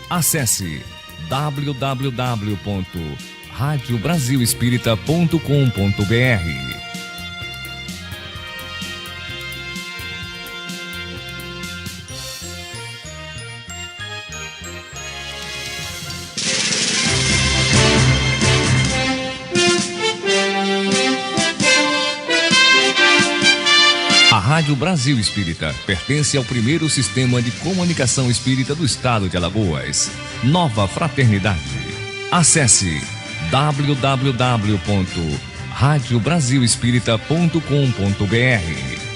Acesse www.radiobrasilespírita.com.br. A Rádio Brasil Espírita pertence ao primeiro sistema de comunicação espírita do estado de Alagoas, Nova Fraternidade. Acesse www.radiobrasilespírita.com.br.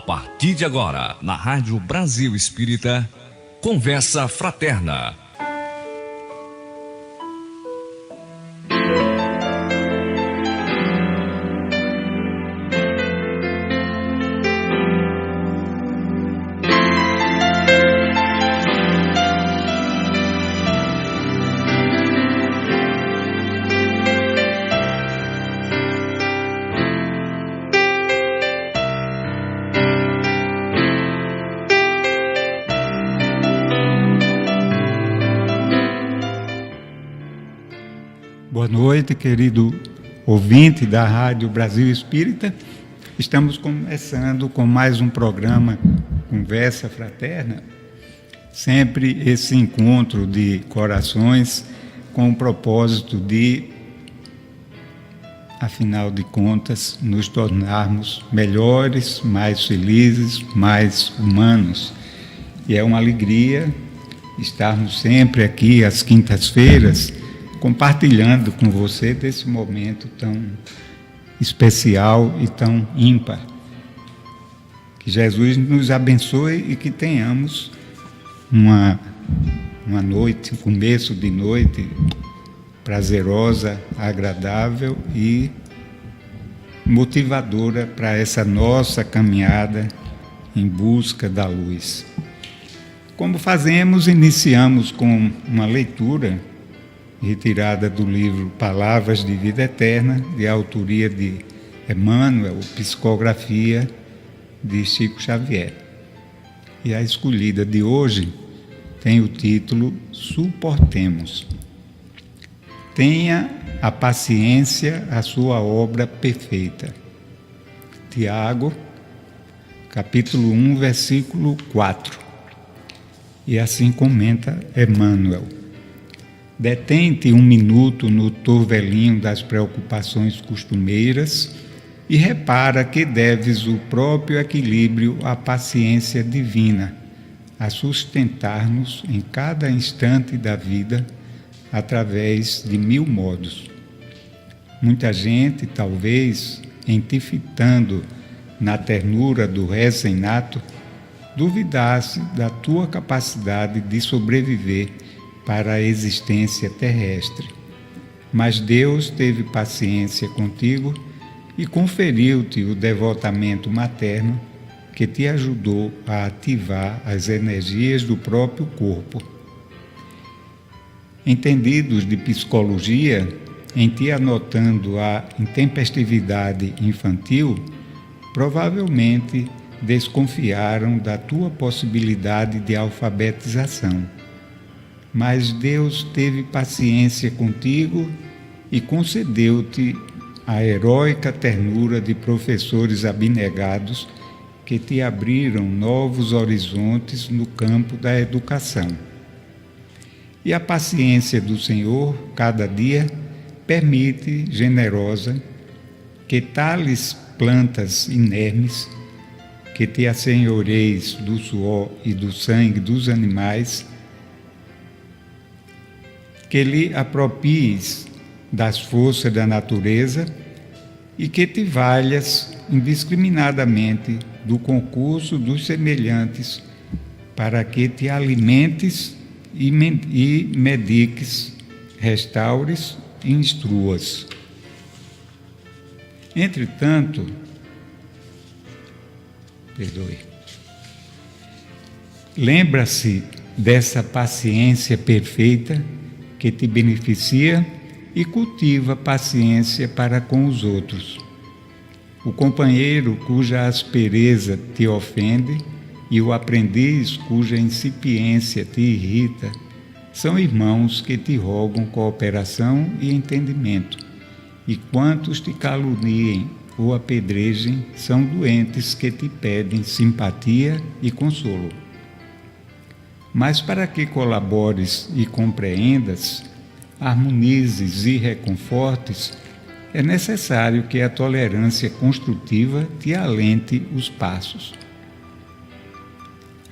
A partir de agora, na Rádio Brasil Espírita, Conversa Fraterna. Boa noite, querido ouvinte da Rádio Brasil Espírita. Estamos começando com mais um programa Conversa Fraterna. Sempre esse encontro de corações com o propósito de, afinal de contas, nos tornarmos melhores, mais felizes, mais humanos. E é uma alegria estarmos sempre aqui às quintas-feiras compartilhando com você desse momento tão especial e tão ímpar. Que Jesus nos abençoe e que tenhamos uma noite, um começo de noite prazerosa, agradável e motivadora para essa nossa caminhada em busca da luz. Como fazemos, iniciamos com uma leitura retirada do livro Palavras de Vida Eterna, de autoria de Emmanuel, psicografia de Chico Xavier. E a escolhida de hoje tem o título Suportemos. Tenha a paciência a sua obra perfeita. Tiago, capítulo 1, versículo 4. E assim comenta Emmanuel. Detente um minuto no torvelinho das preocupações costumeiras e repara que deves o próprio equilíbrio à paciência divina, a sustentar-nos em cada instante da vida através de 1000 modos. Muita gente, talvez, entifitando na ternura do recém-nato, duvidasse da tua capacidade de sobreviver para a existência terrestre. Mas Deus teve paciência contigo e conferiu-te o devotamento materno que te ajudou a ativar as energias do próprio corpo. Entendidos de psicologia, em ti anotando a intempestividade infantil, provavelmente desconfiaram da tua possibilidade de alfabetização. Mas Deus teve paciência contigo e concedeu-te a heróica ternura de professores abnegados que te abriram novos horizontes no campo da educação. E a paciência do Senhor, cada dia, permite, generosa, que tales plantas inermes, que te assenhoreis do suor e do sangue dos animais, que lhe apropies das forças da natureza e que te valhas indiscriminadamente do concurso dos semelhantes, para que te alimentes e mediques, restaures e instruas. Perdoe. Lembra-se dessa paciência perfeita que te beneficia e cultiva paciência para com os outros. O companheiro cuja aspereza te ofende e o aprendiz cuja incipiência te irrita são irmãos que te rogam cooperação e entendimento, e quantos te caluniem ou apedrejem são doentes que te pedem simpatia e consolo. Mas para que colabores e compreendas, harmonizes e reconfortes, é necessário que a tolerância construtiva te alente os passos.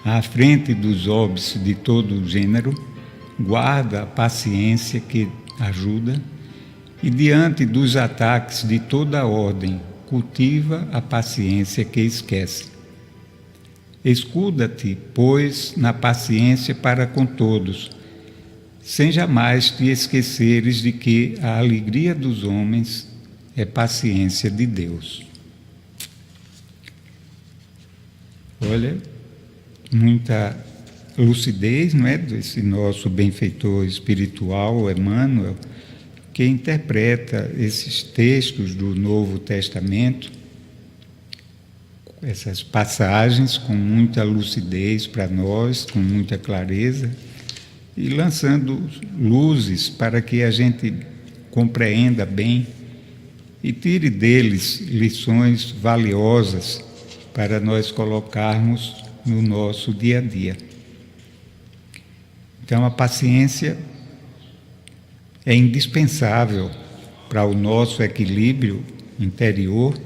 À frente dos óbices de todo o gênero, guarda a paciência que ajuda, e diante dos ataques de toda a ordem, cultiva a paciência que esquece. Escuda-te, pois, na paciência para com todos, sem jamais te esqueceres de que a alegria dos homens é paciência de Deus. Olha, muita lucidez, não é, desse nosso benfeitor espiritual, Emmanuel, que interpreta esses textos do Novo Testamento, essas passagens com muita lucidez para nós, com muita clareza, e lançando luzes para que a gente compreenda bem e tire deles lições valiosas para nós colocarmos no nosso dia a dia. Então, a paciência é indispensável para o nosso equilíbrio interior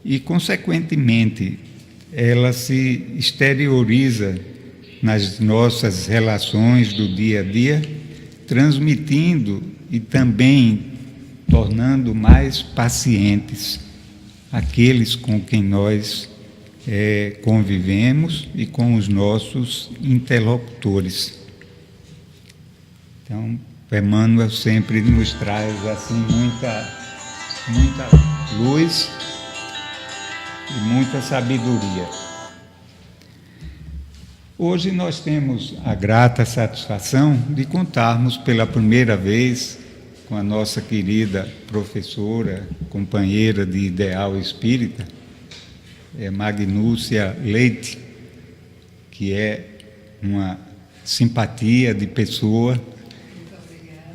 e, consequentemente, ela se exterioriza nas nossas relações do dia a dia, transmitindo e também tornando mais pacientes aqueles com quem nós convivemos e com os nossos interlocutores. Então, Emmanuel sempre nos traz assim muita luz e muita sabedoria. Hoje nós temos a grata satisfação de contarmos pela primeira vez com a nossa querida professora, companheira de ideal espírita, Magnúcia Leite, que é uma simpatia de pessoa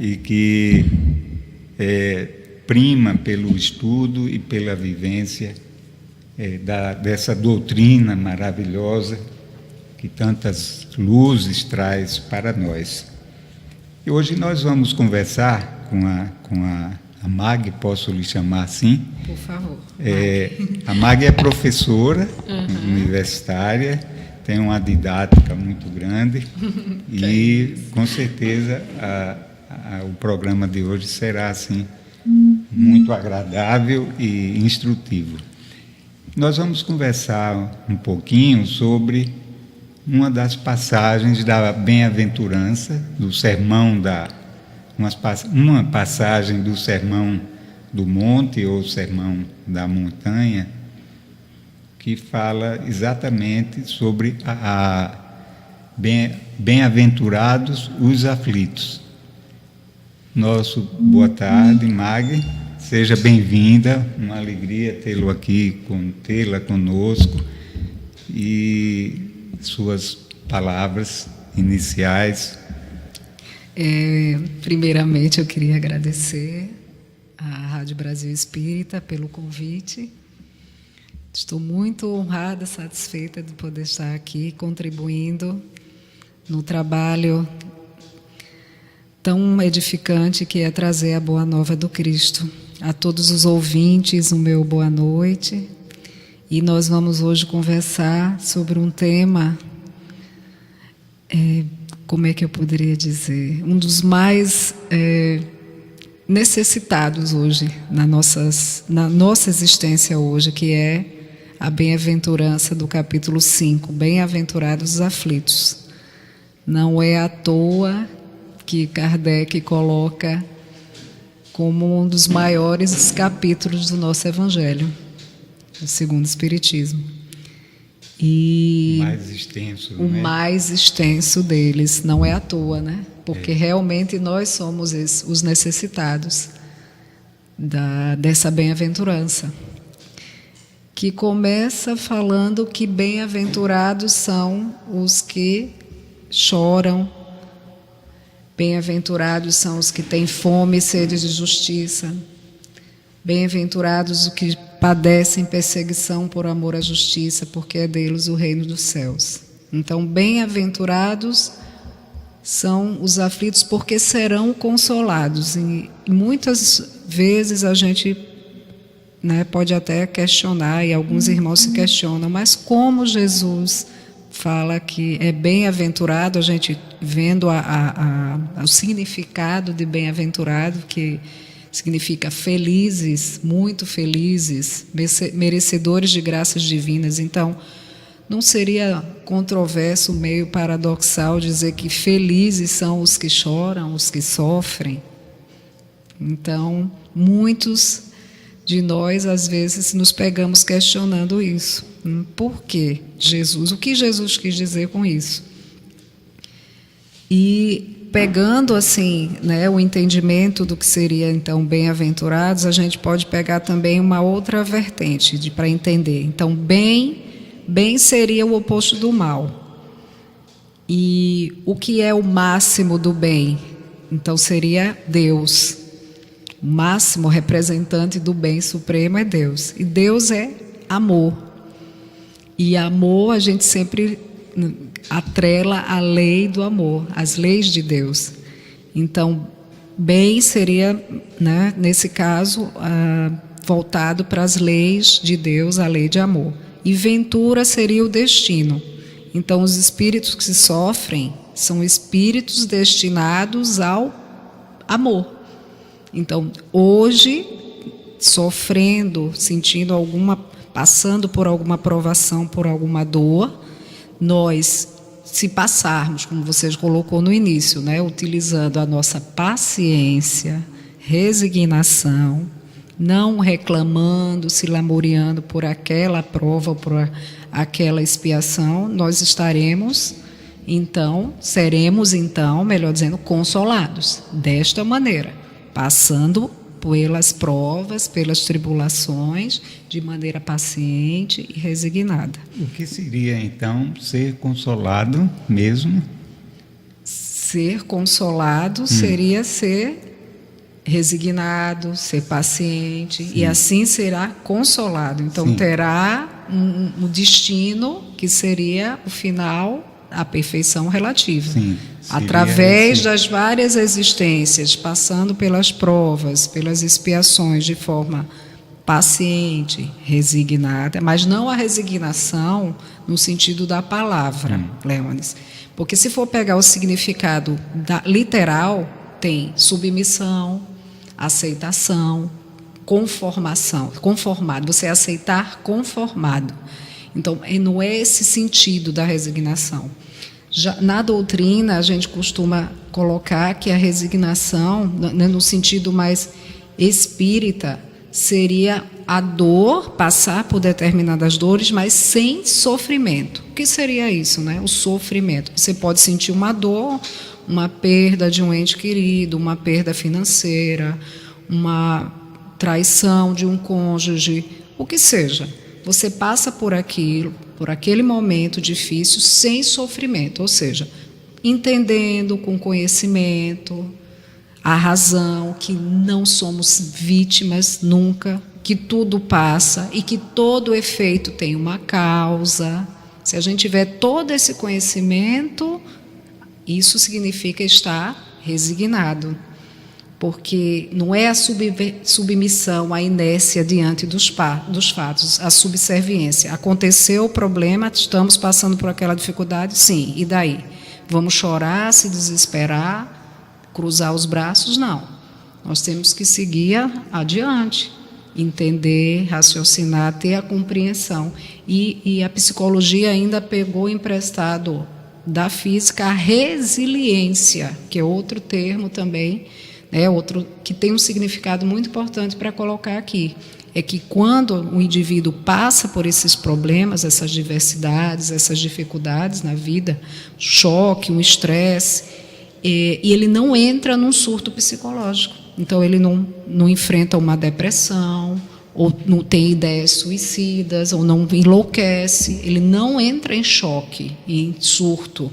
e que prima pelo estudo e pela vivência dessa doutrina maravilhosa que tantas luzes traz para nós. E hoje nós vamos conversar com a Mag, posso lhe chamar assim? Por favor. A Mag é professora universitária, tem uma didática muito grande e, com certeza, o programa de hoje será assim muito agradável e instrutivo. Nós vamos conversar um pouquinho sobre uma das passagens da bem-aventurança, do sermão uma passagem do Sermão do Monte ou Sermão da Montanha, que fala exatamente sobre bem-aventurados os aflitos. Nosso boa tarde, Mag, seja bem-vinda, uma alegria tê-la conosco, e suas palavras iniciais. Primeiramente, eu queria agradecer à Rádio Brasil Espírita pelo convite. Estou muito honrada, satisfeita de poder estar aqui contribuindo no trabalho tão edificante que é trazer a Boa Nova do Cristo. A todos os ouvintes, o meu boa noite. E nós vamos hoje conversar sobre um tema, como é que eu poderia dizer? Um dos mais necessitados hoje, na nossa existência hoje, que é a bem-aventurança do capítulo 5, Bem-aventurados os aflitos. Não é à toa que Kardec coloca como um dos maiores capítulos do nosso Evangelho, do segundo Espiritismo. E mais extenso, o mais extenso deles, não é à toa, né? Porque realmente nós somos os necessitados dessa bem-aventurança, que começa falando que bem-aventurados são os que choram, bem-aventurados são os que têm fome e sede de justiça, bem-aventurados os que padecem perseguição por amor à justiça, porque é deles o reino dos céus. Então, bem-aventurados são os aflitos, porque serão consolados. E muitas vezes a gente, né, pode até questionar, e alguns irmãos se questionam, mas como Jesus fala que é bem-aventurado, a gente vendo o significado de bem-aventurado, que significa felizes, muito felizes, merecedores de graças divinas. Então, não seria controverso, meio paradoxal, dizer que felizes são os que choram, os que sofrem? Então, muitos de nós, às vezes, nos pegamos questionando isso. Por que Jesus? O que Jesus quis dizer com isso? E pegando assim, né, o entendimento do que seria então bem-aventurados, a gente pode pegar também uma outra vertente para entender. Então, bem seria o oposto do mal. E o que é o máximo do bem? Então seria Deus. O máximo representante do bem supremo é Deus. E Deus é amor. E amor a gente sempre atrela a lei do amor, as leis de Deus. Então, bem seria, né, nesse caso, voltado para as leis de Deus, a lei de amor. E ventura seria o destino. Então, os espíritos que sofrem são espíritos destinados ao amor. Então, hoje, sofrendo, sentindo passando por alguma provação, por alguma dor, nós, se passarmos, como você colocou no início, né, utilizando a nossa paciência, resignação, não reclamando, se lamuriando por aquela prova, por aquela expiação, nós seremos então, melhor dizendo, consolados, desta maneira, passando pelas provas, pelas tribulações, de maneira paciente e resignada. O que seria, então, ser consolado mesmo? Ser consolado seria ser resignado, ser paciente. Sim. E assim será consolado. Então, sim, terá um destino que seria o final, a perfeição relativa. Sim. Através das várias existências, passando pelas provas, pelas expiações de forma paciente, resignada, mas não a resignação no sentido da palavra, Leones. Porque se for pegar o significado literal, tem submissão, aceitação, conformação, conformado, você aceitar conformado. Então, não é esse sentido da resignação. Já, na doutrina, a gente costuma colocar que a resignação, né, no sentido mais espírita, seria a dor, passar por determinadas dores, mas sem sofrimento. O que seria isso, né? O sofrimento. Você pode sentir uma dor, uma perda de um ente querido, uma perda financeira, uma traição de um cônjuge, o que seja. Você passa por aquilo, por aquele momento difícil, sem sofrimento, ou seja, entendendo com conhecimento a razão, que não somos vítimas nunca, que tudo passa e que todo efeito tem uma causa. Se a gente tiver todo esse conhecimento, isso significa estar resignado, porque não é a submissão, a inércia diante dos fatos, a subserviência. Aconteceu o problema, estamos passando por aquela dificuldade, sim, e daí? Vamos chorar, se desesperar, cruzar os braços? Não. Nós temos que seguir adiante, entender, raciocinar, ter a compreensão. E a psicologia ainda pegou emprestado da física a resiliência, que é outro termo também, outro que tem um significado muito importante para colocar aqui. é que quando o indivíduo passa por esses problemas, essas diversidades, essas dificuldades na vida, choque, um estresse, e ele não entra num surto psicológico. Então, ele não enfrenta uma depressão, ou não tem ideias suicidas, ou não enlouquece, ele não entra em choque, em surto.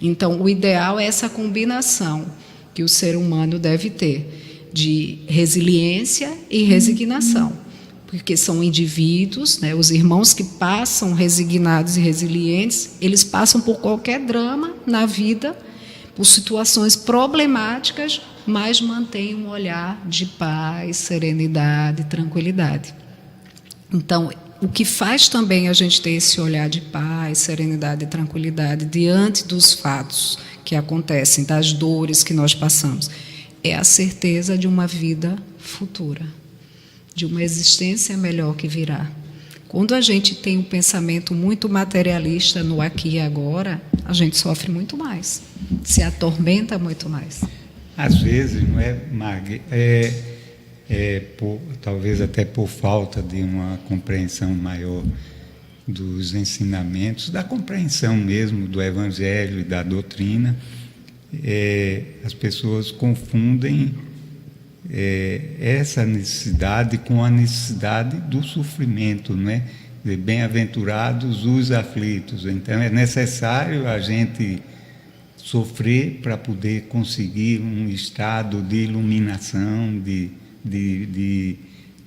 Então, o ideal é essa combinação que o ser humano deve ter de resiliência e resignação, porque são indivíduos, né, os irmãos que passam resignados e resilientes, eles passam por qualquer drama na vida, por situações problemáticas, mas mantêm um olhar de paz, serenidade, tranquilidade. Então, o que faz também a gente ter esse olhar de paz, serenidade e tranquilidade diante dos fatos que acontecem, das dores que nós passamos, é a certeza de uma vida futura, de uma existência melhor que virá. Quando a gente tem um pensamento muito materialista no aqui e agora, a gente sofre muito mais, se atormenta muito mais. Às vezes, não é, Mag? Talvez até por falta de uma compreensão maior dos ensinamentos, da compreensão mesmo do Evangelho e da doutrina, as pessoas confundem essa necessidade com a necessidade do sofrimento, não é? Bem-aventurados os aflitos. Então, é necessário a gente sofrer para poder conseguir um estado de iluminação,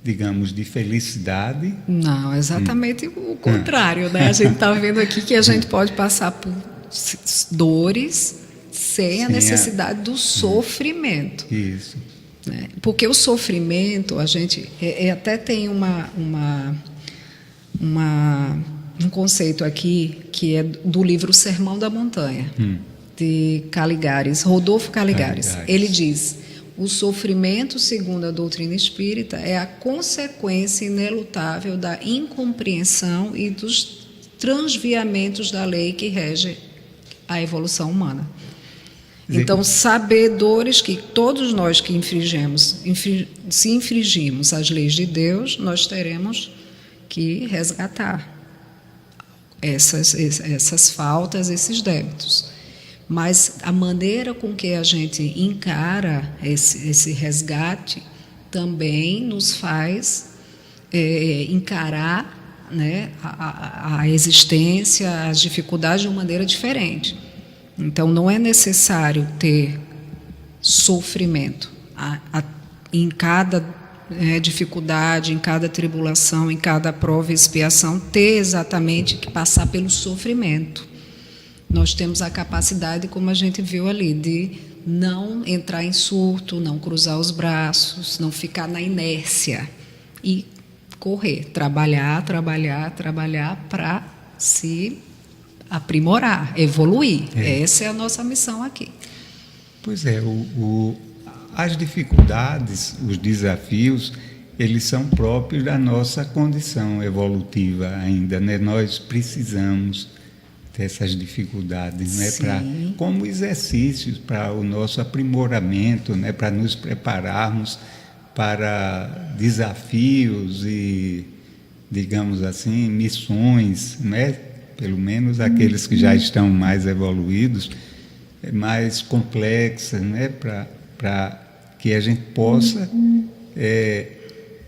digamos, de felicidade. Não, exatamente o contrário, né? A gente está vendo aqui que a gente pode passar por dores sem a necessidade do sofrimento. Isso. Né? Porque o sofrimento, a gente até tem um conceito aqui que é do livro Sermão da Montanha, de Caligares, Rodolfo Caligares. Ele diz: o sofrimento, segundo a doutrina espírita, é a consequência inelutável da incompreensão e dos transviamentos da lei que rege a evolução humana. Então, saber dores que todos nós que se infringimos as leis de Deus, nós teremos que resgatar essas faltas, esses débitos. Mas a maneira com que a gente encara esse resgate também nos faz encarar, né, a existência, as dificuldades de uma maneira diferente. Então, não é necessário ter sofrimento em cada dificuldade, em cada tribulação, em cada prova e expiação, ter exatamente que passar pelo sofrimento. Nós temos a capacidade, como a gente viu ali, de não entrar em surto, não cruzar os braços, não ficar na inércia e correr, trabalhar para se aprimorar, evoluir. Essa é a nossa missão aqui. Pois é, as dificuldades, os desafios, eles são próprios da nossa condição evolutiva ainda, né? Nós precisamos dessas dificuldades, né? Como exercícios para o nosso aprimoramento, né? Para nos prepararmos para desafios e, digamos assim, missões, né? Pelo menos aqueles que já estão mais evoluídos, mais complexas, né? Para que a gente possa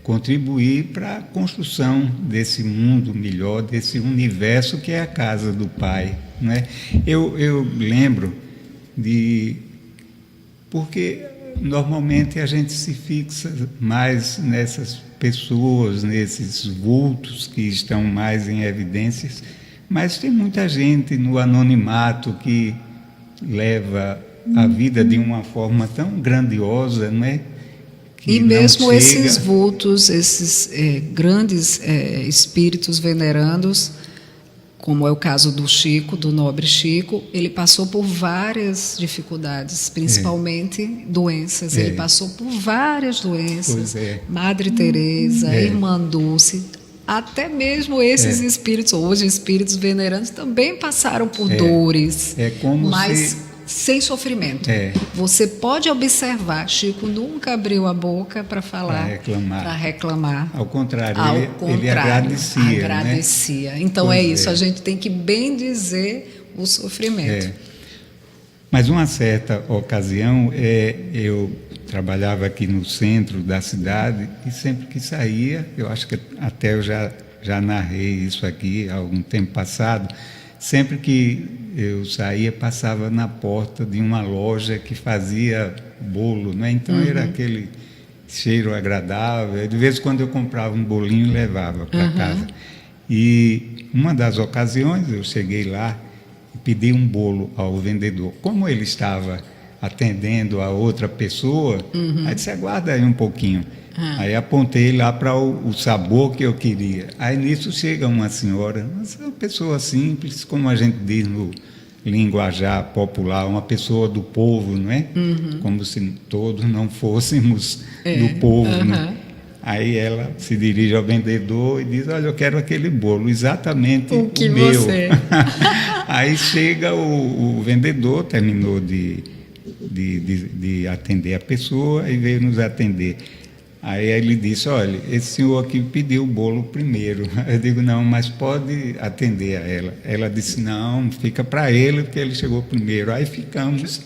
contribuir para a construção desse mundo melhor, desse universo que é a casa do Pai, né? Eu lembro porque normalmente a gente se fixa mais nessas pessoas, nesses vultos que estão mais em evidências, mas tem muita gente no anonimato que leva a vida de uma forma tão grandiosa, não é? E mesmo esses vultos, esses grandes espíritos venerandos, como é o caso do Chico, do nobre Chico, ele passou por várias dificuldades, principalmente doenças. Ele passou por várias doenças. Madre Teresa, Irmã Dulce, até mesmo esses espíritos, hoje espíritos venerandos, também passaram por dores. É como mas sem sofrimento. Você pode observar, Chico nunca abriu a boca para falar, para reclamar. Ao contrário, ele agradecia. Agradecia. Né? Então pois isso, a gente tem que bem dizer o sofrimento. Mas uma certa ocasião, eu trabalhava aqui no centro da cidade e sempre que saía, eu acho que até eu já narrei isso aqui há algum tempo passado, sempre que eu saía, passava na porta de uma loja que fazia bolo, né? Então era aquele cheiro agradável. De vez em quando eu comprava um bolinho e levava para casa. E uma das ocasiões eu cheguei lá e pedi um bolo ao vendedor. Como ele estava atendendo a outra pessoa, aí disse, aguarda aí um pouquinho. Aí apontei lá para o sabor que eu queria. Aí nisso chega uma senhora, uma pessoa simples, como a gente diz no linguajar popular, uma pessoa do povo, não é? Como se todos não fôssemos do povo, né? Aí ela se dirige ao vendedor e diz, olha, eu quero aquele bolo, exatamente o meu. Você... Aí chega o vendedor, terminou de atender a pessoa e veio nos atender. Aí ele disse, olha, esse senhor aqui pediu o bolo primeiro. Eu digo, não, mas pode atender a ela. Ela disse, não, fica para ele, porque ele chegou primeiro. Aí ficamos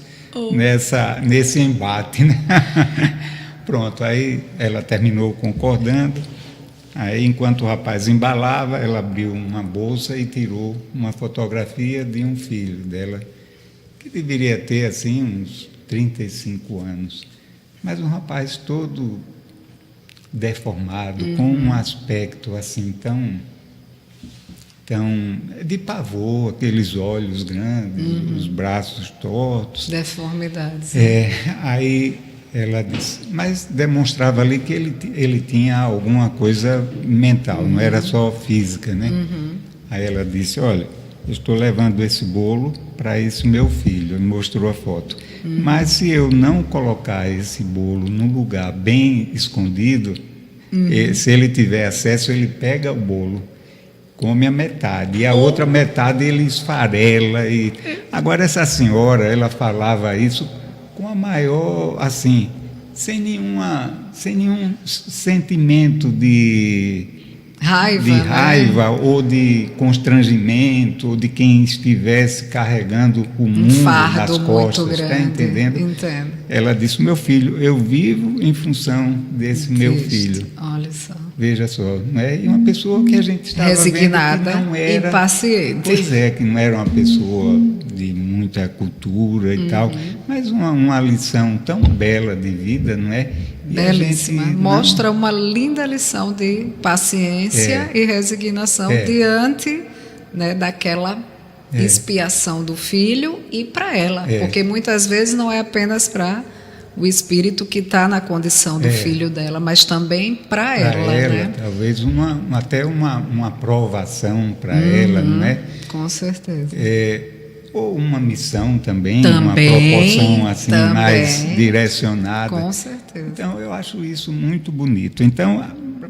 nesse embate, né? Pronto, aí ela terminou concordando. Aí, enquanto o rapaz embalava, ela abriu uma bolsa e tirou uma fotografia de um filho dela, que deveria ter, assim, uns 35 anos. Mas um rapaz todo deformado, com um aspecto assim tão de pavor, aqueles olhos grandes, os braços tortos. Deformidades. Aí ela disse, mas demonstrava ali que ele tinha alguma coisa mental, não era só física, né? Aí ela disse, olha, eu estou levando esse bolo para esse meu filho, ele mostrou a foto. Mas se eu não colocar esse bolo num lugar bem escondido, se ele tiver acesso, ele pega o bolo, come a metade, e a outra metade ele esfarela. Agora essa senhora, ela falava isso com a maior, assim, sem nenhum sentimento de raiva ou de constrangimento, ou de quem estivesse carregando o mundo nas costas, está entendendo? Entendo. Ela disse, meu filho, eu vivo em função desse meu filho. Olha só. Veja só, né? E uma pessoa que a gente estava resignada, vendo que não era... e paciente. Pois é, que não era uma pessoa de muita cultura e tal, mas uma lição tão bela de vida, não é? E belíssima. Mostra uma linda lição de paciência e resignação diante, né, daquela expiação do filho e para ela. Porque muitas vezes não é apenas para o espírito que está na condição do filho dela, mas também para ela, né? Talvez até uma provação para ela, não é? Com certeza. Ou uma missão também, uma proporção assim mais direcionada. Com certeza. Então, eu acho isso muito bonito. Então,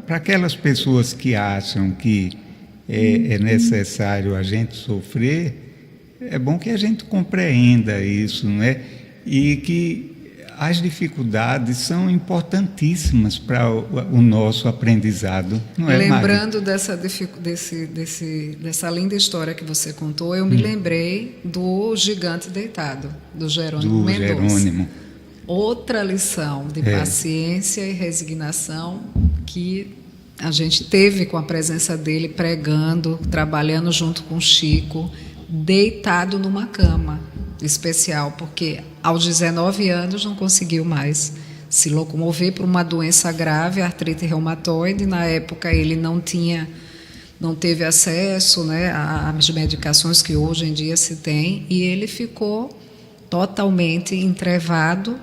para aquelas pessoas que acham que é necessário a gente sofrer, é bom que a gente compreenda isso, não é? E que as dificuldades são importantíssimas para o nosso aprendizado, não é, lembrando dessa linda história que você contou, eu me lembrei do Gigante Deitado, do Jerônimo Mendonça. Outra lição de paciência e resignação que a gente teve com a presença dele pregando, trabalhando junto com Chico, deitado numa cama especial, porque aos 19 anos não conseguiu mais se locomover por uma doença grave, artrite reumatoide. Na época ele não teve acesso, né, às medicações que hoje em dia se tem, e ele ficou totalmente entrevado.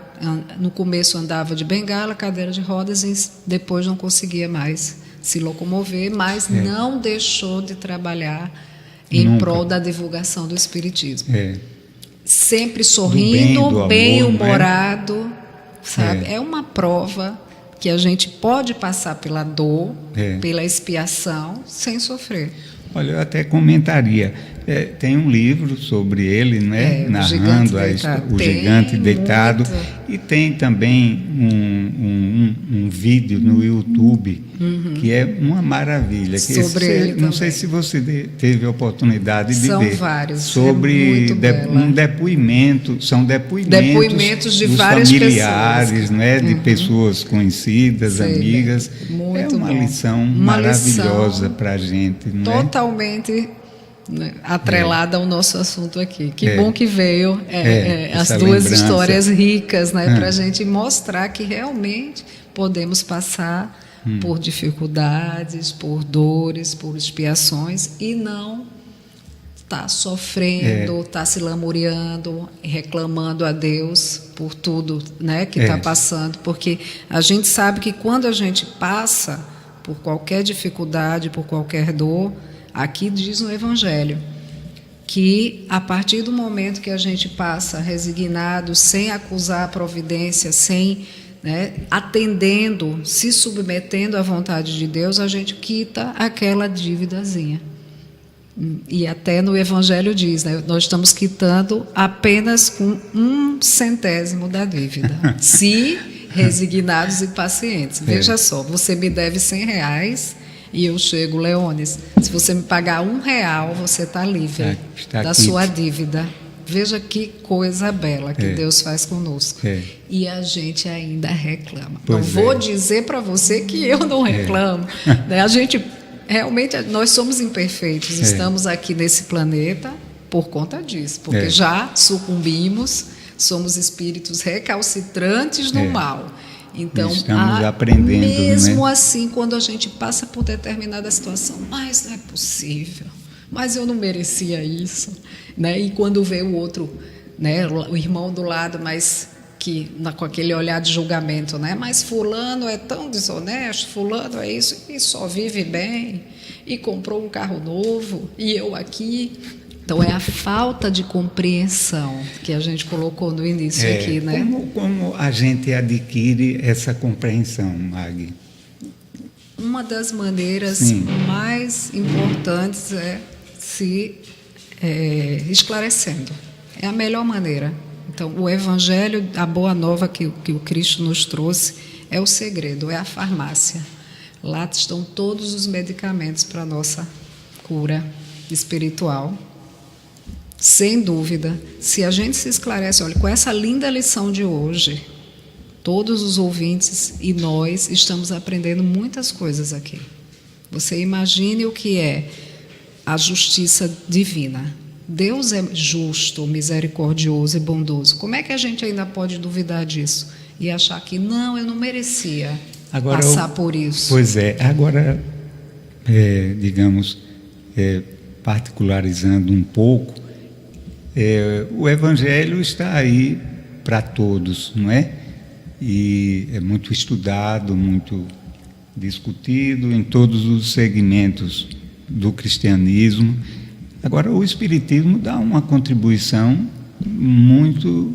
No começo andava de bengala, cadeira de rodas, e depois não conseguia mais se locomover, mas não deixou de trabalhar em prol da divulgação do Espiritismo. Sempre sorrindo, bem-humorado, sabe? É uma prova que a gente pode passar pela dor, pela expiação, sem sofrer. Olha, eu até comentaria, Tem um livro sobre ele, né? Narrando o Gigante Deitado. E tem também um vídeo no YouTube que é uma maravilha. Sobre ele não sei se você teve a oportunidade de ver. São vários. Sobre um depoimento, são depoimentos de dos várias familiares, pessoas. Né? De pessoas conhecidas, amigas. Muito uma bom. Lição maravilhosa para a gente. Não totalmente atrelada ao nosso assunto aqui. Que bom que veio as duas histórias ricas, né, para a gente mostrar que realmente podemos passar por dificuldades, por dores, por expiações e não estar sofrendo, estar se lamuriando, reclamando a Deus por tudo, né, que está passando, porque a gente sabe que quando a gente passa por qualquer dificuldade, por qualquer dor, aqui diz no Evangelho que a partir do momento que a gente passa resignado, sem acusar a providência, sem, atendendo, se submetendo à vontade de Deus, a gente quita aquela dívidazinha. E até no Evangelho diz, nós estamos quitando apenas com 1/100 da dívida, se resignados e pacientes. Veja só, você me deve R$100 e eu chego, Leones, se você me pagar R$1, você está livre da sua dívida. Veja que coisa bela que Deus faz conosco. E a gente ainda reclama. Não vou dizer para você que eu não reclamo. A gente, realmente, nós somos imperfeitos. Estamos aqui nesse planeta por conta disso. Porque já sucumbimos, somos espíritos recalcitrantes no mal. Então, estamos aprendendo, mesmo assim, quando a gente passa por determinada situação, mas não é possível, mas eu não merecia isso, E quando vê o outro, o irmão do lado, mas que com aquele olhar de julgamento, mas fulano é tão desonesto, fulano é isso e só vive bem e comprou um carro novo e eu aqui. Então, é a falta de compreensão que a gente colocou no início aqui, Como a gente adquire essa compreensão, Maggie? Uma das maneiras mais importantes é se esclarecendo. É a melhor maneira. Então, o Evangelho, a boa nova que o Cristo nos trouxe, é o segredo, é a farmácia. Lá estão todos os medicamentos para a nossa cura espiritual. Sem dúvida, se a gente se esclarece, olha, com essa linda lição de hoje, todos os ouvintes e nós estamos aprendendo muitas coisas aqui. Você imagine o que é a justiça divina. Deus é justo, misericordioso e bondoso. Como é que a gente ainda pode duvidar disso? E achar que, não, eu não merecia passar por isso. Pois é, agora, digamos, particularizando um pouco, o Evangelho está aí para todos, não é? E é muito estudado, muito discutido em todos os segmentos do cristianismo. Agora, o Espiritismo dá uma contribuição muito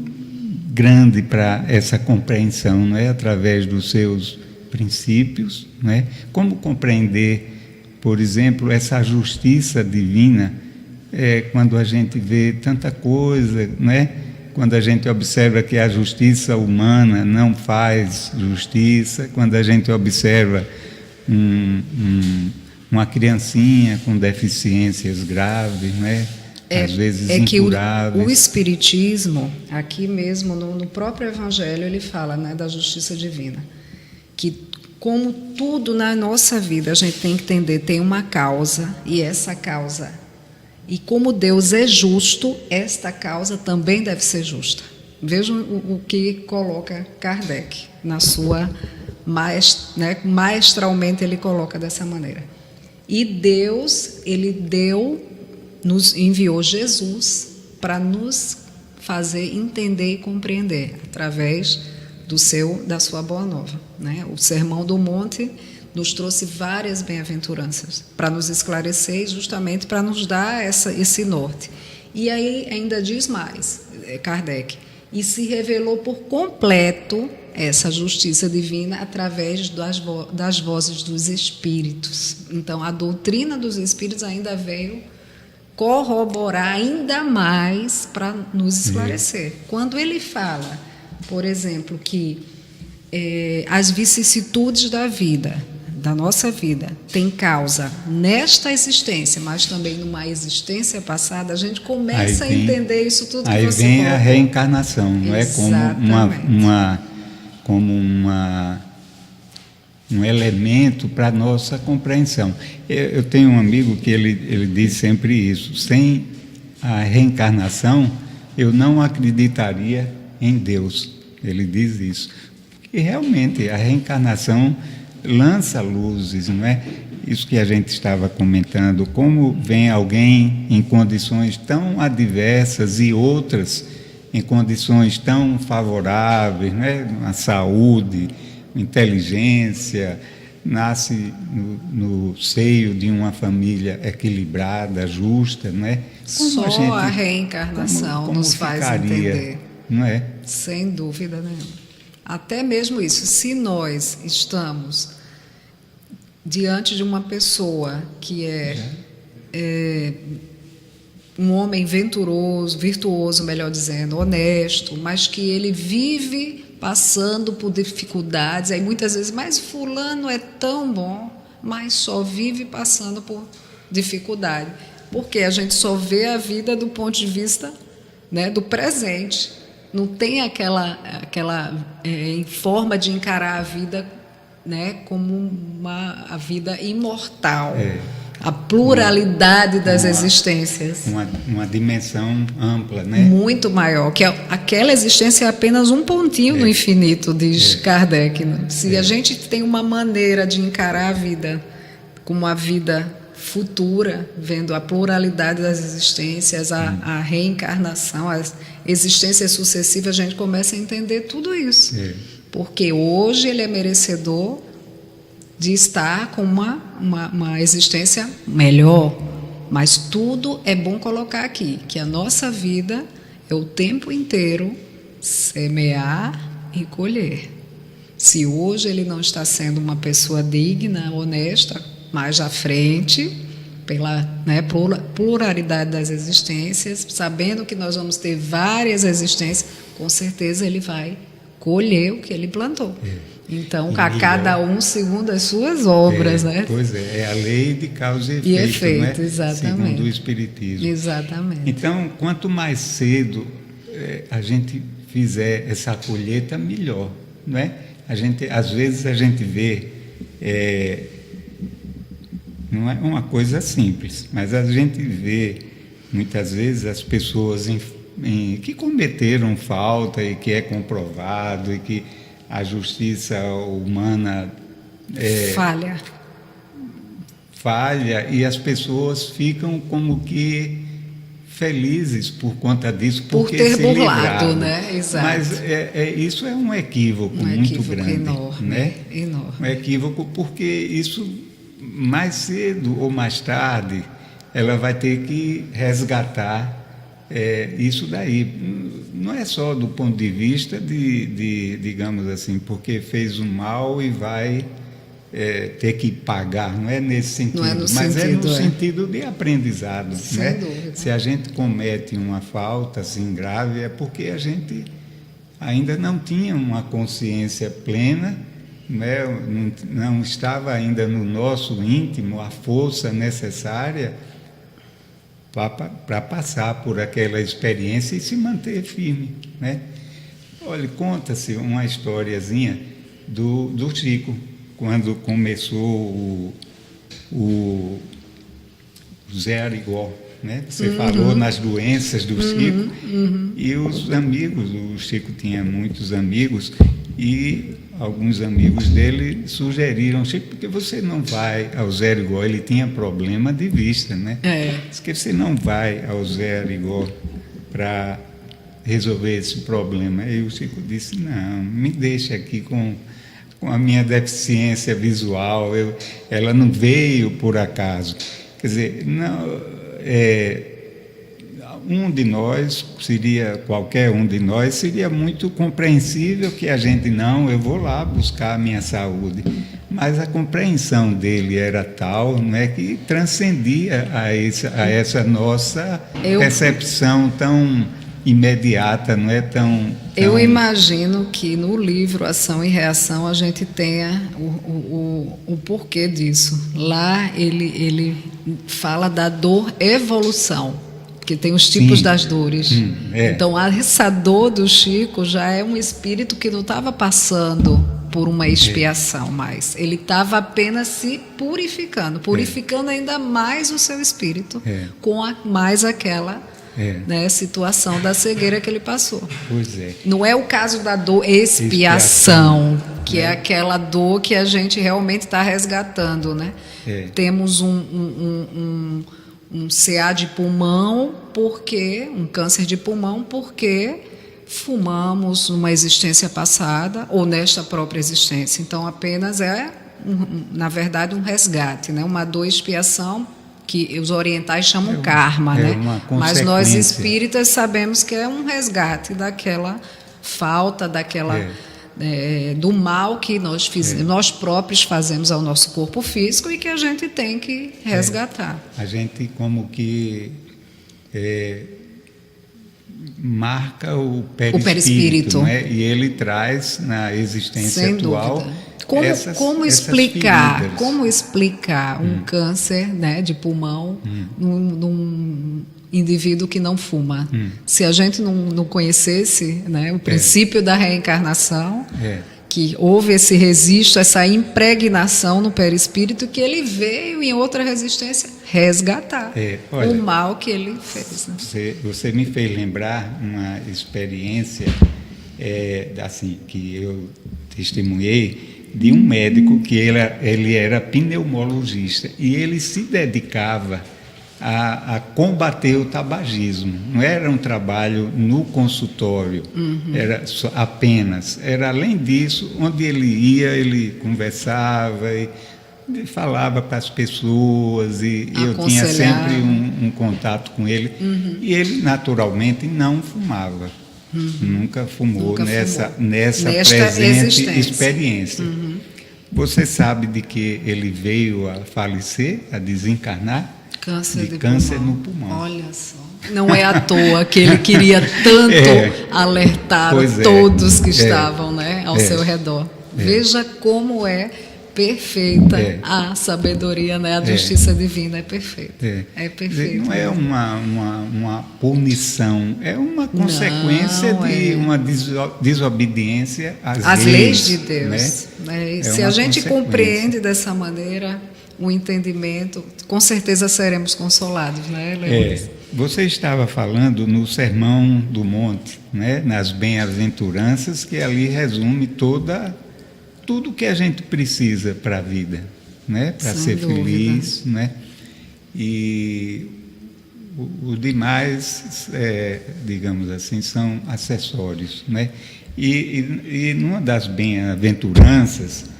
grande para essa compreensão, não é? Através dos seus princípios, não é? Como compreender, por exemplo, essa justiça divina, quando a gente vê tanta coisa, né? Quando a gente observa que a justiça humana não faz justiça, quando a gente observa uma criancinha com deficiências graves, né? Às vezes incuráveis. Que o Espiritismo, aqui mesmo no próprio Evangelho, ele fala, da justiça divina, que como tudo na nossa vida a gente tem que entender, tem uma causa, e essa causa, e como Deus é justo, esta causa também deve ser justa. Vejam o que coloca Kardec na sua maestralmente ele coloca dessa maneira. E Deus, ele nos enviou Jesus para nos fazer entender e compreender através da sua boa nova, O Sermão do Monte nos trouxe várias bem-aventuranças para nos esclarecer e justamente para nos dar esse norte. E aí ainda diz mais, Kardec, e se revelou por completo essa justiça divina através das vozes dos espíritos. Então, a doutrina dos espíritos ainda veio corroborar ainda mais para nos esclarecer. Quando ele fala, por exemplo, que as vicissitudes da vida, da nossa vida, tem causa nesta existência, mas também numa existência passada, a gente começa a entender isso tudo que você colocou. Aí vem a reencarnação, não é como um elemento para a nossa compreensão. Eu tenho um amigo que ele diz sempre isso: sem a reencarnação, eu não acreditaria em Deus. Ele diz isso. E realmente a reencarnação lança luzes, não é? Isso que a gente estava comentando, como vem alguém em condições tão adversas e outras em condições tão favoráveis, né? A saúde, inteligência, nasce no seio de uma família equilibrada, justa, não é? Só a reencarnação nos faz entender, não é? Sem dúvida nenhuma. Até mesmo isso, se nós estamos diante de uma pessoa que é um homem virtuoso, melhor dizendo, honesto, mas que ele vive passando por dificuldades, aí muitas vezes, mas fulano é tão bom, mas só vive passando por dificuldade, porque a gente só vê a vida do ponto de vista, né, do presente, não tem aquela forma de encarar a vida, né, como a vida imortal, a pluralidade das existências. Uma dimensão ampla, né? Muito maior, que aquela existência é apenas um pontinho no infinito, diz Kardec. Se a gente tem uma maneira de encarar a vida como uma vida futura, vendo a pluralidade das existências, a reencarnação, as existências sucessivas, a gente começa a entender tudo isso. Porque hoje ele é merecedor de estar com uma existência melhor. Mas tudo é bom colocar aqui, que a nossa vida é o tempo inteiro semear e colher. Se hoje ele não está sendo uma pessoa digna, honesta, mais à frente, pela pluralidade das existências, sabendo que nós vamos ter várias existências, com certeza ele vai colher o que ele plantou. Então, a cada um segundo as suas obras, né? Pois é a lei de causa e efeito, né? Exatamente. Segundo o Espiritismo. Exatamente. Então, quanto mais cedo a gente fizer essa colheita, melhor, não é? Às vezes a gente vê, não é uma coisa simples, mas a gente vê muitas vezes as pessoas que cometeram falta e que é comprovado e que a justiça humana falha e as pessoas ficam como que felizes por conta disso, porque por ter se burlado, livraram. né? Exato. Mas isso é um equívoco muito grande, enorme, né? Enorme. Um equívoco porque isso mais cedo ou mais tarde ela vai ter que resgatar isso daí. Não é só do ponto de vista digamos assim, porque fez o mal e vai ter que pagar, não é nesse sentido, mas é no sentido de aprendizado. Sem né? dúvida. Se a gente comete uma falta assim grave, é porque a gente ainda não tinha uma consciência plena, né? Não estava ainda no nosso íntimo a força necessária para passar por aquela experiência e se manter firme, né? Olha, conta-se uma historiazinha do Chico, quando começou o Zé Arigó, né? Você falou nas doenças do Chico, e os amigos, o Chico tinha muitos amigos, e alguns amigos dele sugeriram: Chico, por que você não vai ao Zé Arigó? Ele tinha problema de vista, né? Diz que você não vai ao Zé Arigó para resolver esse problema. Aí o Chico disse: não, me deixa aqui com a minha deficiência visual, ela não veio por acaso. Quer dizer, não, qualquer um de nós seria muito compreensível que a gente eu vou lá buscar a minha saúde. mas a compreensão dele era tal, não é, que transcendia a essa nossa percepção tão imediata, não é tão... Eu imagino que no livro Ação e Reação a gente tenha o porquê disso. Lá ele fala da dor evolução, porque tem os tipos das dores. Então essa dor do Chico já é um espírito que não estava passando por uma expiação mais. Ele estava apenas se purificando ainda mais o seu espírito com mais aquela situação da cegueira que ele passou. Pois é. Não é o caso da dor expiação, que é aquela dor que a gente realmente está resgatando, né? Temos um CA de pulmão, um câncer de pulmão, porque fumamos numa existência passada ou nesta própria existência. Então, apenas na verdade, um resgate, né? Uma dor expiação, que os orientais chamam karma, né? Mas nós espíritas sabemos que é um resgate daquela falta, do mal que nós próprios fazemos ao nosso corpo físico e que a gente tem que resgatar. A gente como que marca o perispírito, né? E ele traz na existência sem atual dúvida. Como explicar um câncer, né, de pulmão num indivíduo que não fuma? Se a gente não conhecesse, né, o princípio da reencarnação, que houve esse registro, essa impregnação no perispírito, que ele veio em outra resistência resgatar o mal que ele fez. Né? Você me fez lembrar uma experiência assim, que eu testemunhei, de um médico que ele era pneumologista e ele se dedicava a combater o tabagismo. Não era um trabalho no consultório, era além disso, onde ele ia, ele conversava e falava para as pessoas e eu tinha sempre um contato com ele. E ele naturalmente não fumava. Nunca fumou nessa presente experiência. Você sabe de que ele veio a falecer, a desencarnar? Câncer no pulmão. Olha só. Não é à toa que ele queria tanto alertar todos que estavam, né, ao seu redor. Veja como é perfeita a sabedoria, né? A justiça divina é perfeita. É perfeita. Não é uma punição, é uma consequência de uma desobediência às leis de Deus. Né? Se a gente compreende dessa maneira o entendimento, com certeza seremos consolados, né, Leandro? Você estava falando no Sermão do Monte, né? Nas bem-aventuranças, que ali resume tudo que a gente precisa para a vida, né? Para ser feliz, né? E o demais, digamos assim, são acessórios, né? E numa das bem-aventuranças,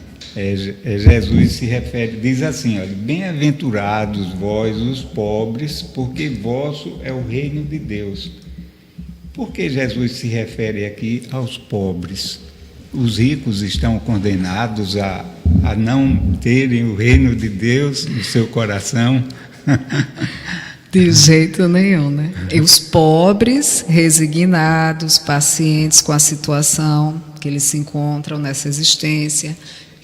Jesus se refere, diz assim, olha, bem-aventurados vós os pobres, porque vosso é o reino de Deus. Por que Jesus se refere aqui aos pobres? Os ricos estão condenados a não terem o reino de Deus no seu coração? De jeito nenhum, né? E os pobres, resignados, pacientes com a situação que eles se encontram nessa existência,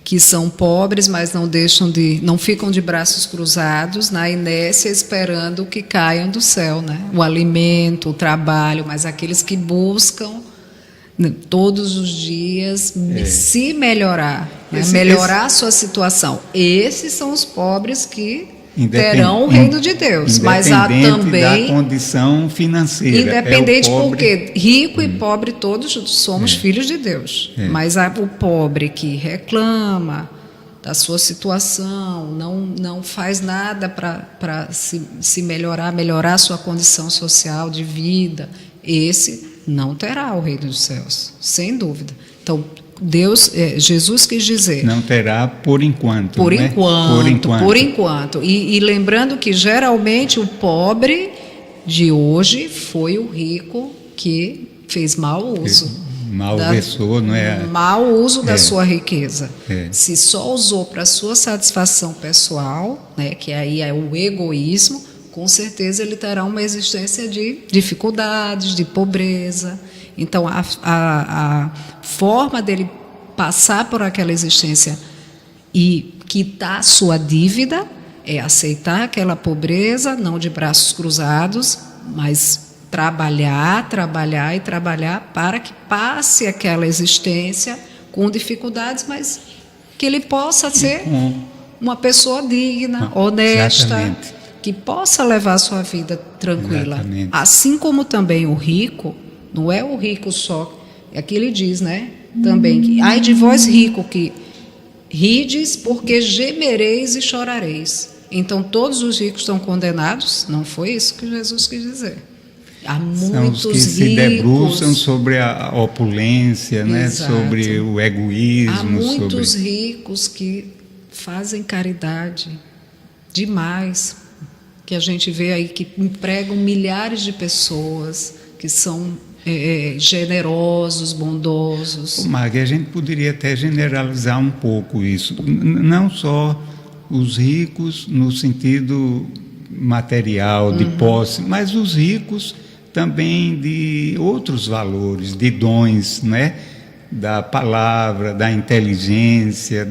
que são pobres, mas não ficam de braços cruzados na inércia esperando que caiam do céu, né? O alimento, o trabalho, mas aqueles que buscam todos os dias se melhorar, né? Melhorar a sua situação. Esses são os pobres que terão o reino de Deus, mas há também da condição financeira. Independente, porque rico e pobre todos somos filhos de Deus. Mas há o pobre que reclama da sua situação, não faz nada para se melhorar a sua condição social de vida. Esse não terá o reino dos céus, sem dúvida. Então, Jesus quis dizer... Não terá por enquanto. Por enquanto. E lembrando que, geralmente, o pobre de hoje foi o rico que fez mau uso. malversou, não é? Mau uso da sua riqueza. É. Se só usou para sua satisfação pessoal, né, que aí é o egoísmo, com certeza ele terá uma existência de dificuldades, de pobreza. Então, a forma dele passar por aquela existência e quitar a sua dívida é aceitar aquela pobreza, não de braços cruzados, mas trabalhar para que passe aquela existência com dificuldades, mas que ele possa ser uma pessoa digna, honesta, exatamente, que possa levar a sua vida tranquila. Exatamente. Assim como também o rico, não é o rico só, é que ele diz, né? Também, que, ai de vós rico, que rides porque gemereis e chorareis. Então todos os ricos estão condenados? Não foi isso que Jesus quis dizer. Há muitos são os que se debruçam sobre a opulência, né? Sobre o egoísmo. Há muitos ricos que fazem caridade demais, que a gente vê aí que empregam milhares de pessoas, que são generosos, bondosos. Maggie, a gente poderia até generalizar um pouco isso. Não só os ricos no sentido material, de posse, mas os ricos também de outros valores, de dons, né? Da palavra, da inteligência,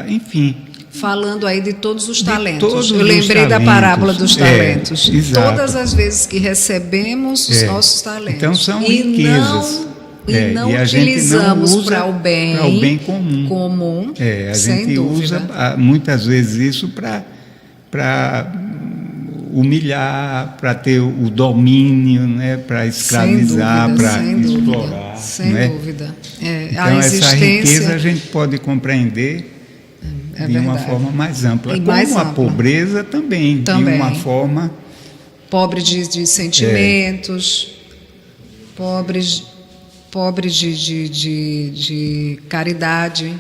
enfim. Falando aí de todos os talentos. Todos Eu lembrei da parábola dos talentos. Exato. Todas as vezes que recebemos os nossos talentos. Então são riquezas. E não utilizamos para o bem comum. A gente usa muitas vezes isso para humilhar, para ter o domínio, né? Para escravizar, para explorar. Sem dúvida. Então essa riqueza a gente pode compreender de uma forma mais ampla. Como a pobreza também, de uma forma... Pobre de sentimentos, pobre de caridade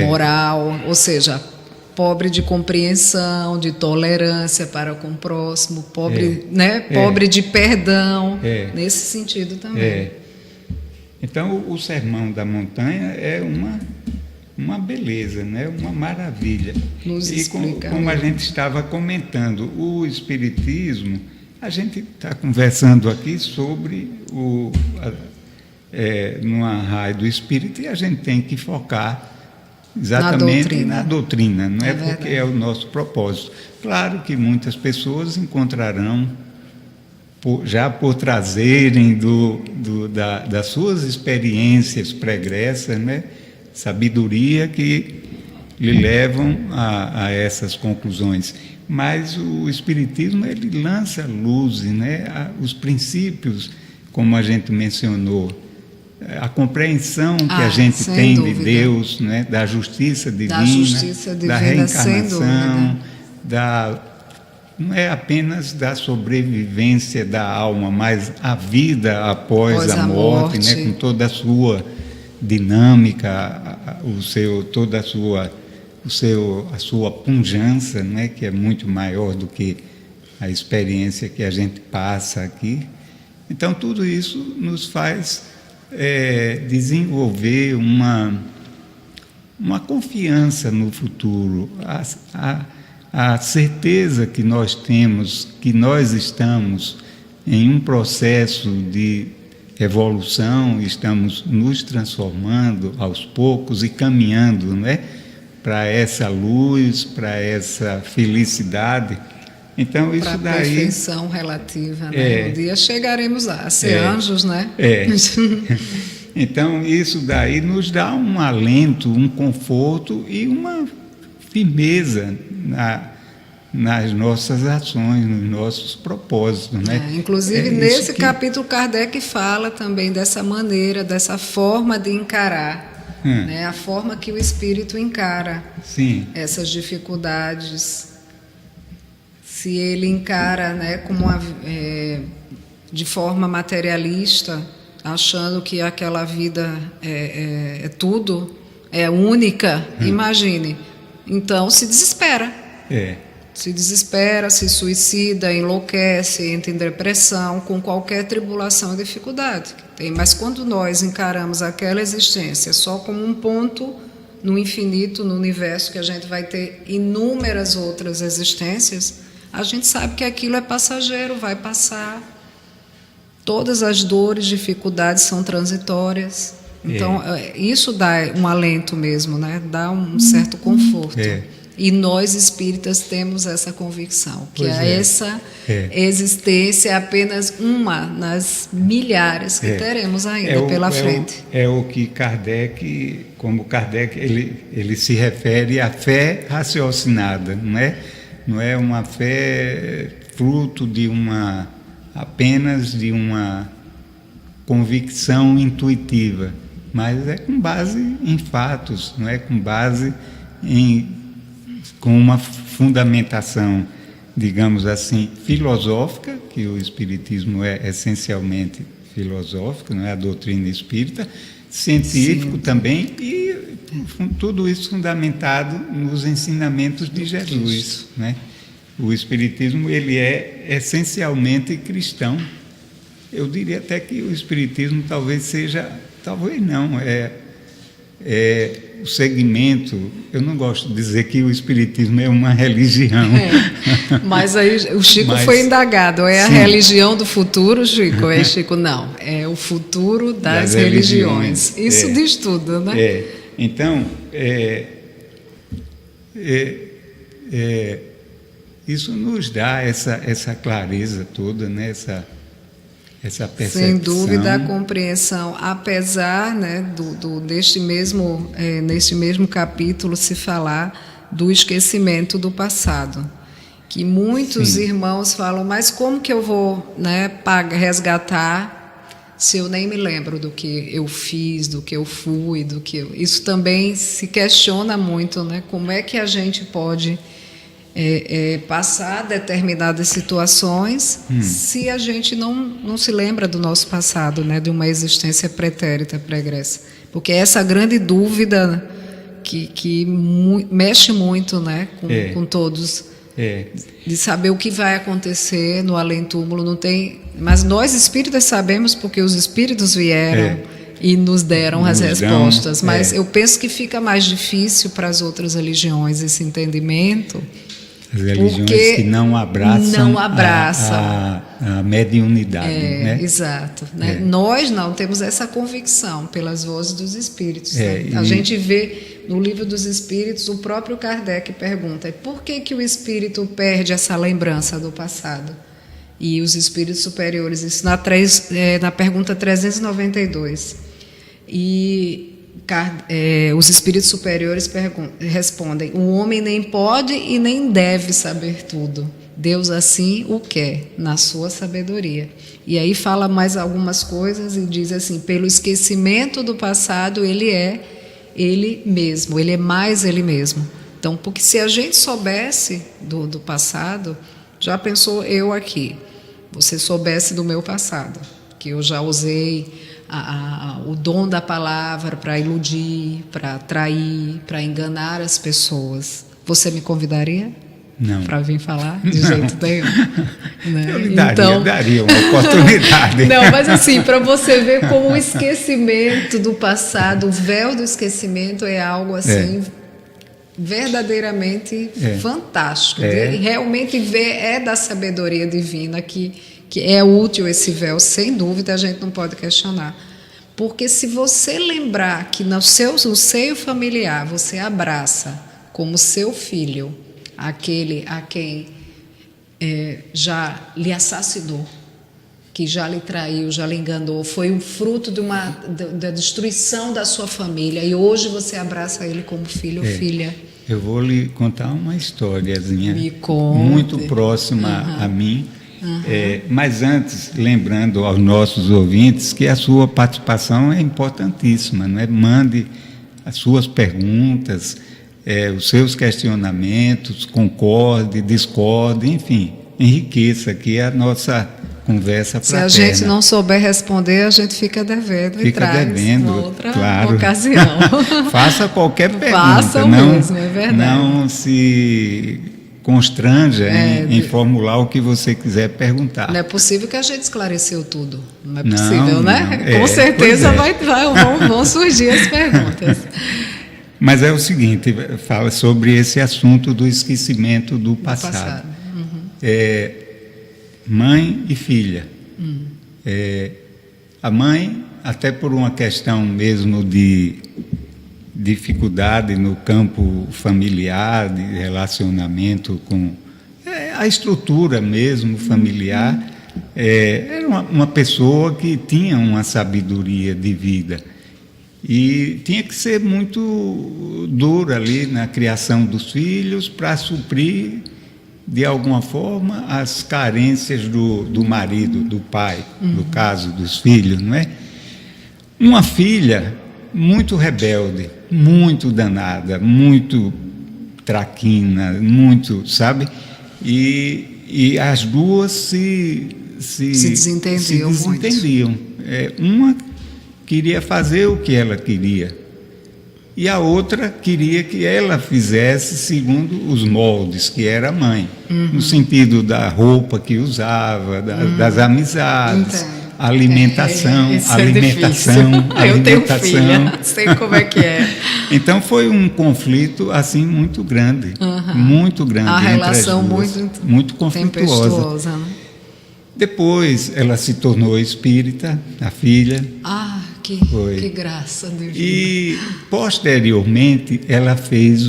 moral, ou seja, pobre de compreensão, de tolerância para com o próximo, pobre de perdão, nesse sentido também. Então, o Sermão da Montanha é uma beleza, né? Uma maravilha. Nos explica. Como a gente estava comentando, o Espiritismo, a gente está conversando aqui sobre numa raio do Espírito, e a gente tem que focar exatamente na doutrina, não é porque é o nosso propósito. Claro que muitas pessoas encontrarão, já por trazerem das suas experiências pregressas, né? Sabedoria que lhe levam a essas conclusões. Mas o Espiritismo, ele lança luz, né? Os princípios, como a gente mencionou, a compreensão que a gente tem de Deus, né? Da justiça divina, da reencarnação, não é apenas da sobrevivência da alma, mas a vida após a morte, né? Com toda a sua dinâmica, toda a sua pujança, né, que é muito maior do que a experiência que a gente passa aqui. Então tudo isso nos faz desenvolver uma confiança no futuro, a certeza que nós temos, que nós estamos em um processo de evolução, estamos nos transformando aos poucos e caminhando, né, para essa luz, para essa felicidade. Então isso daí, perfeição relativa, né? Um dia chegaremos a ser anjos, né? Então isso daí nos dá um alento, um conforto e uma firmeza nas nossas ações, nos nossos propósitos, né? Inclusive, nesse capítulo, Kardec fala também dessa maneira, dessa forma de encarar, né? A forma que o espírito encara essas dificuldades. Se ele encara, né, como de forma materialista, achando que aquela vida é tudo, é única, imagine. Então, se desespera. se desespera, se suicida, enlouquece, entra em depressão, com qualquer tribulação e dificuldade que tem. Mas quando nós encaramos aquela existência só como um ponto no infinito, no universo, que a gente vai ter inúmeras outras existências, a gente sabe que aquilo é passageiro, vai passar. Todas as dores, dificuldades são transitórias. Então, isso dá um alento mesmo, né? Dá um certo conforto. E nós espíritas temos essa convicção, que essa existência é apenas uma nas milhares que teremos ainda pela frente. É o que Kardec, como Kardec, ele se refere à fé raciocinada, não é? Não é uma fé fruto de apenas de uma convicção intuitiva, mas é com base em fatos, não é com base com uma fundamentação, digamos assim, filosófica, que o espiritismo é essencialmente filosófico, não é a doutrina espírita, científico também, e tudo isso fundamentado nos ensinamentos de Jesus, né? O espiritismo, ele é essencialmente cristão. Eu diria até que o espiritismo talvez não, o segmento. Eu não gosto de dizer que o espiritismo é uma religião. Mas aí o Chico foi indagado, a religião do futuro, Chico? Chico, não, é o futuro das religiões. Isso diz tudo, né? Então, isso nos dá essa clareza toda, né? Essa percepção. Sem dúvida, a compreensão, apesar, né, neste mesmo capítulo se falar do esquecimento do passado, que muitos irmãos falam, mas como que eu vou, né, resgatar se eu nem me lembro do que eu fiz, do que eu fui, Isso também se questiona muito, né? Como é que a gente pode passar determinadas situações se a gente não se lembra do nosso passado, né, de uma existência pretérita, pregressa. Porque essa grande dúvida que mexe muito, né, com todos, de saber o que vai acontecer no além-túmulo. Não tem, mas nós espíritas sabemos, porque os espíritos vieram e nos deram as respostas. Mas eu penso que fica mais difícil para as outras religiões esse entendimento. As religiões que não abraçam a mediunidade. Né? Exato. Né? Nós não temos essa convicção pelas vozes dos espíritos. Né? A gente vê no Livro dos Espíritos, o próprio Kardec pergunta, por que o espírito perde essa lembrança do passado? E os espíritos superiores, isso na pergunta 392. E os espíritos superiores respondem, o homem nem pode e nem deve saber tudo. Deus assim o quer, na sua sabedoria. E aí fala mais algumas coisas e diz assim, pelo esquecimento do passado, ele é ele mesmo, ele é mais ele mesmo. Então, porque se a gente soubesse do passado, já pensou eu aqui, você soubesse do meu passado, que eu já usei o dom da palavra para iludir, para atrair, para enganar as pessoas. Você me convidaria? Não. Para vir falar? De jeito nenhum. Né? Eu lhe daria uma oportunidade. Não, mas assim, para você ver como o esquecimento do passado, o véu do esquecimento é algo assim verdadeiramente fantástico. Realmente ver da sabedoria divina que é útil esse véu, sem dúvida, a gente não pode questionar. Porque se você lembrar que no seio familiar você abraça como seu filho aquele a quem já lhe assassinou, que já lhe traiu, já lhe enganou, foi um fruto da destruição da sua família, e hoje você abraça ele como filho ou filha. Eu vou lhe contar uma historiazinha Me conte. Muito próxima a mim. Mas antes, lembrando aos nossos ouvintes que a sua participação é importantíssima, não é? Mande as suas perguntas, os seus questionamentos, concorde, discorde, enfim, enriqueça aqui a nossa conversa fraterna. Se a gente não souber responder, a gente fica devendo e traz uma outra ocasião. Faça qualquer pergunta. Faça mesmo, é verdade. Não se constranja em formular o que você quiser perguntar. Não é possível que a gente esclareceu tudo. Não é Não, possível, né? não. Com certeza Pois vão surgir as perguntas. Mas é o seguinte, fala sobre esse assunto do esquecimento do passado. Mãe e filha. A mãe, até por uma questão mesmo de dificuldade no campo familiar, de relacionamento com a estrutura mesmo familiar, era uma pessoa que tinha uma sabedoria de vida e tinha que ser muito dura ali na criação dos filhos para suprir de alguma forma as carências do marido, do pai, no caso dos filhos, não é? Uma filha muito rebelde, muito danada, muito traquina, muito, sabe? E as duas se desentendiam. Uma queria fazer o que ela queria e a outra queria que ela fizesse segundo os moldes, que era a mãe, no sentido da roupa que usava, das amizades. Entendo. Alimentação. Eu tenho filha, sei como é que é. Então foi um conflito assim muito grande, muito grande. A relação entre as duas, muito conflituosa. Né? Depois ela se tornou espírita, a filha. Que graça, Deus. E posteriormente ela fez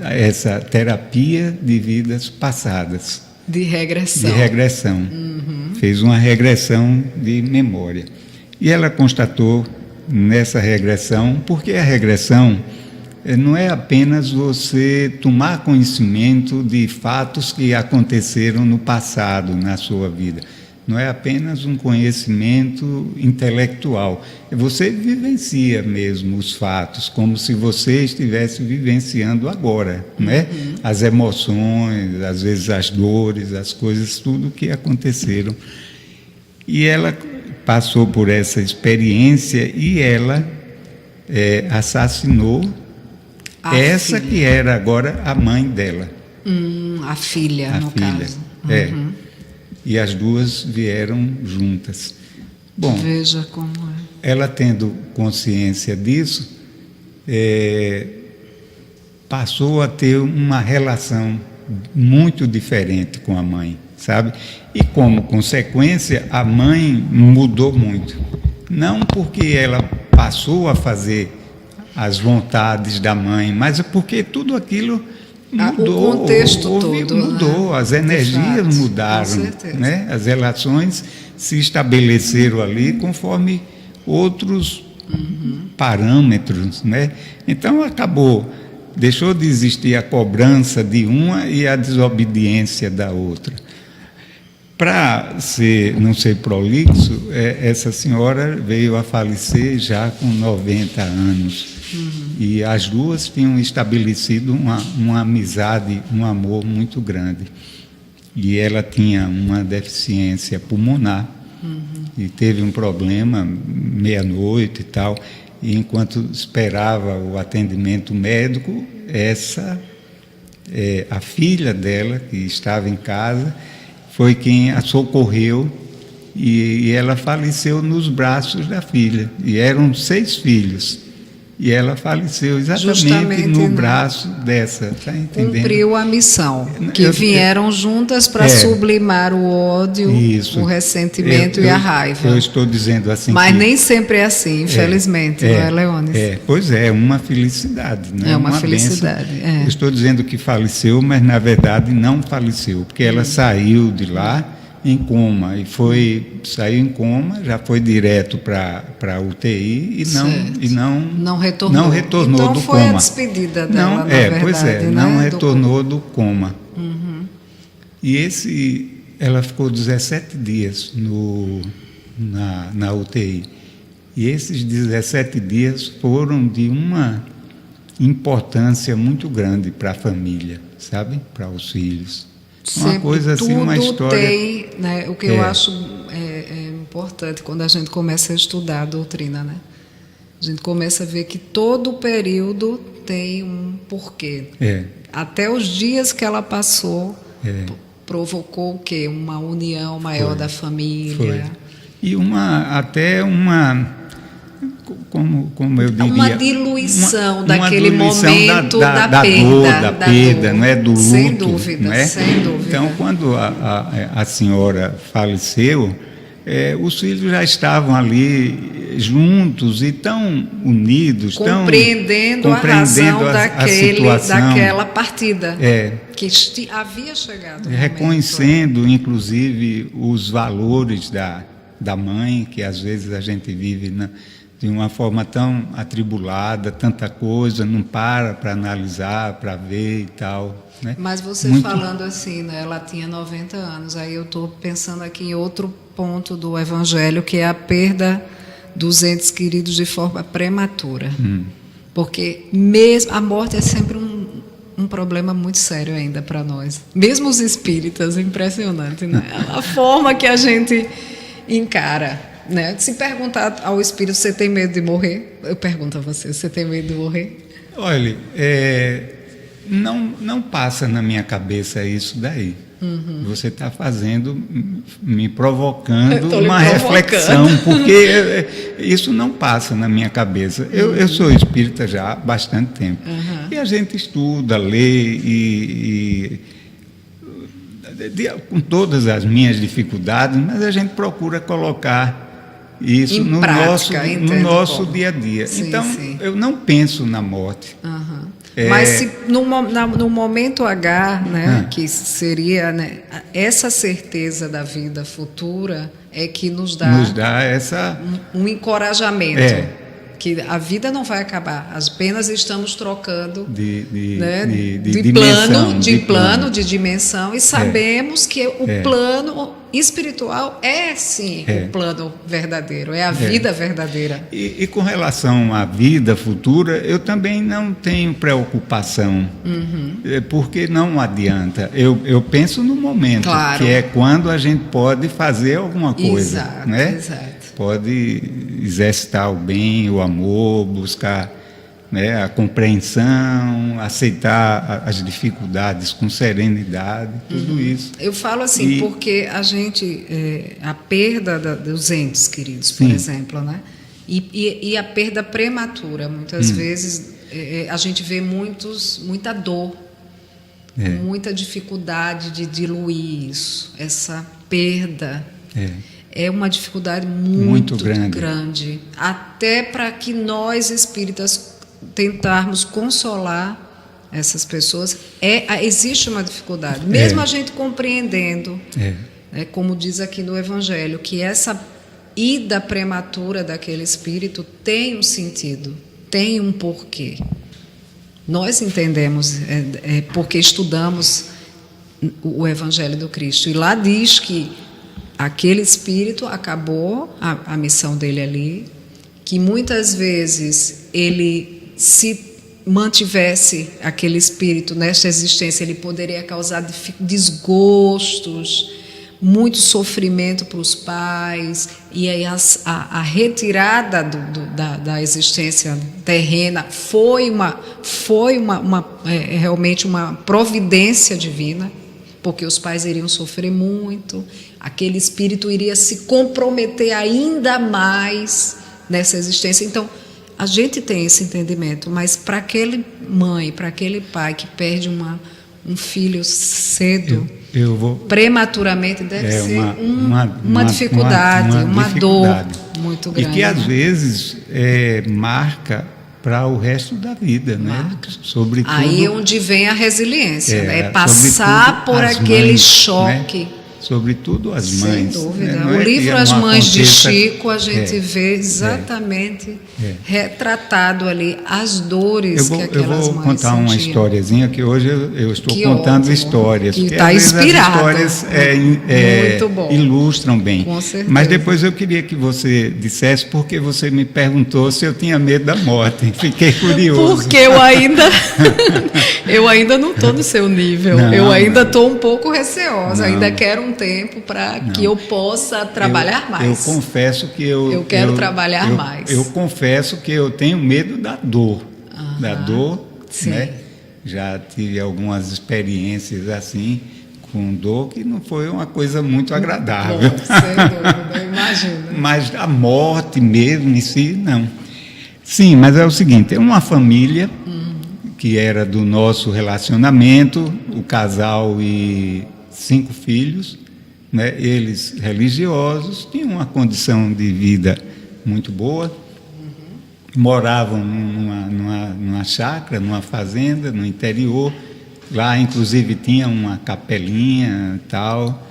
essa terapia de vidas passadas. De regressão. Fez uma regressão de memória. E ela constatou nessa regressão, porque a regressão não é apenas você tomar conhecimento de fatos que aconteceram no passado, na sua vida. Não é apenas um conhecimento intelectual. Você vivencia mesmo os fatos, como se você estivesse vivenciando agora, né? As emoções, às vezes as dores, as coisas, tudo que aconteceram. E ela passou por essa experiência e ela assassinou essa filha, que era agora a mãe dela. A filha, no caso. E as duas vieram juntas. Bom, veja como é. Ela tendo consciência disso, passou a ter uma relação muito diferente com a mãe, sabe? E como consequência, a mãe mudou muito. Não porque ela passou a fazer as vontades da mãe, mas porque tudo aquilo mudou, o contexto todo mudou, né? As energias mudaram, né? As relações se estabeleceram ali conforme outros parâmetros, né? Então deixou de existir a cobrança de uma e a desobediência da outra. Para não ser prolixo, essa senhora veio a falecer já com 90 anos. E as duas tinham estabelecido uma amizade, um amor muito grande. E ela tinha uma deficiência pulmonar e teve um problema meia-noite e tal. E enquanto esperava o atendimento médico, a filha dela, que estava em casa, foi quem a socorreu e ela faleceu nos braços da filha. E eram 6 filhos. E ela faleceu exatamente no braço dessa, tá entendendo? Cumpriu a missão, que vieram juntas para sublimar o ódio, o ressentimento e a raiva. Eu estou dizendo assim. Mas nem sempre é assim, infelizmente, não é, Leônice? Pois é uma felicidade, né? É uma felicidade. Eu estou dizendo que faleceu, mas na verdade não faleceu, porque ela saiu de lá em coma saiu em coma, já foi direto para a UTI e não retornou então, do foi coma. A despedida dela, na verdade, não retornou do coma. E ela ficou 17 dias na UTI. E esses 17 dias foram de uma importância muito grande para a família, sabe? Para os filhos. Uma coisa assim, uma história. Tem, né, o que eu acho importante quando a gente começa a estudar a doutrina, né? A gente começa a ver que todo o período tem um porquê. Até os dias que ela passou, provocou o quê? Uma união maior da família. Foi. E como eu diria, uma diluição daquele diluição momento da perda, dor, da perda, não é? Do luto. Sem dúvida, não é? sem dúvida. Então, quando a senhora faleceu, os filhos já estavam ali juntos e tão unidos, compreendendo a razão daquela partida que havia chegado. Reconhecendo, inclusive, os valores da mãe, que às vezes a gente vive de uma forma tão atribulada, tanta coisa, não para analisar, para ver e tal. Né? Mas você falando assim, né, ela tinha 90 anos, aí eu estou pensando aqui em outro ponto do Evangelho, que é a perda dos entes queridos de forma prematura. Porque mesmo a morte é sempre um problema muito sério ainda para nós. Mesmo os espíritas, impressionante, né? A forma que a gente encara. Né? Se perguntar ao espírito, você tem medo de morrer? Eu pergunto a você tem medo de morrer? Olha, não passa na minha cabeça isso daí. Você está me provocando uma reflexão, porque isso não passa na minha cabeça. Eu sou espírita já há bastante tempo. E a gente estuda, lê com todas as minhas dificuldades, mas a gente procura colocar isso no nosso dia a dia. Sim, então, sim. eu não penso na morte. Mas se no momento H, né, que seria, né, essa certeza da vida futura é que nos dá essa um encorajamento. Que a vida não vai acabar, apenas estamos trocando de dimensão, e sabemos que o plano espiritual é sim o plano verdadeiro, é a vida verdadeira. E com relação à vida futura, eu também não tenho preocupação, porque não adianta. Eu penso no momento, que é quando a gente pode fazer alguma coisa. Exato, né? exato. Pode exercitar o bem, o amor, buscar, né, a compreensão, aceitar as dificuldades com serenidade, tudo isso. Eu falo assim, porque a perda dos entes queridos, por exemplo, né? E a perda prematura, muitas vezes a gente vê muita dor, muita dificuldade de diluir isso, essa perda. É uma dificuldade muito grande, até para que nós espíritas tentarmos consolar essas pessoas, existe uma dificuldade, mesmo a gente compreendendo, como diz aqui no Evangelho, que essa ida prematura daquele espírito tem um sentido, tem um porquê. Nós entendemos, porque estudamos o Evangelho do Cristo, e lá diz que aquele espírito acabou a missão dele ali, que muitas vezes ele, se mantivesse aquele espírito nesta existência, ele poderia causar desgostos, muito sofrimento para os pais, e aí a retirada da existência terrena foi realmente uma providência divina, porque os pais iriam sofrer muito, aquele espírito iria se comprometer ainda mais nessa existência. Então, a gente tem esse entendimento, mas para aquele mãe, para aquele pai que perde um filho cedo, prematuramente, deve ser uma dificuldade, uma dor muito grande. E que às vezes marca para o resto da vida, né? Sobretudo, aí é onde vem a resiliência, né? É passar por aquele choque. Né? Sobretudo as mães. Sem dúvida. Né? O livro As Mães de Chico, a gente vê exatamente retratado ali as dores que aquelas mães sentiam. Eu vou contar uma historiazinha, que hoje eu estou contando histórias. Que está inspirado. As histórias muito bom. Ilustram bem. Com certeza. Mas depois eu queria que você dissesse, porque você me perguntou se eu tinha medo da morte. Fiquei curioso. Porque eu ainda não estou no seu nível. Eu ainda estou um pouco receosa, ainda quero um tempo para que eu possa trabalhar mais. Eu confesso que eu quero trabalhar mais. Eu confesso que eu tenho medo da dor. Da dor, sim. Né? Já tive algumas experiências assim, com dor, que não foi uma coisa muito agradável. Bom, sem dúvida, eu imagino. Mas a morte mesmo em si, não. Sim, mas é o seguinte, é uma família que era do nosso relacionamento, o casal e 5 filhos, né? Eles religiosos, tinham uma condição de vida muito boa, moravam numa chácara, numa fazenda, no interior, lá inclusive tinha uma capelinha e tal.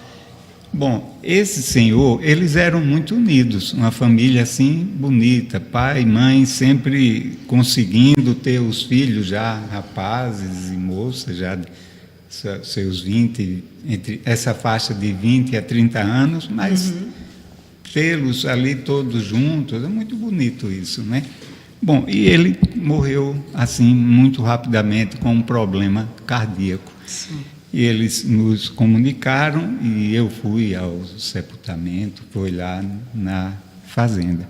Bom, esse senhor, eles eram muito unidos, uma família assim bonita, pai e mãe sempre conseguindo ter os filhos já rapazes e moças, já seus 20, entre essa faixa de 20 a 30 anos, mas tê-los ali todos juntos, é muito bonito isso, né? Bom, e ele morreu assim muito rapidamente com um problema cardíaco. Sim. E eles nos comunicaram e eu fui ao sepultamento, fui lá na fazenda.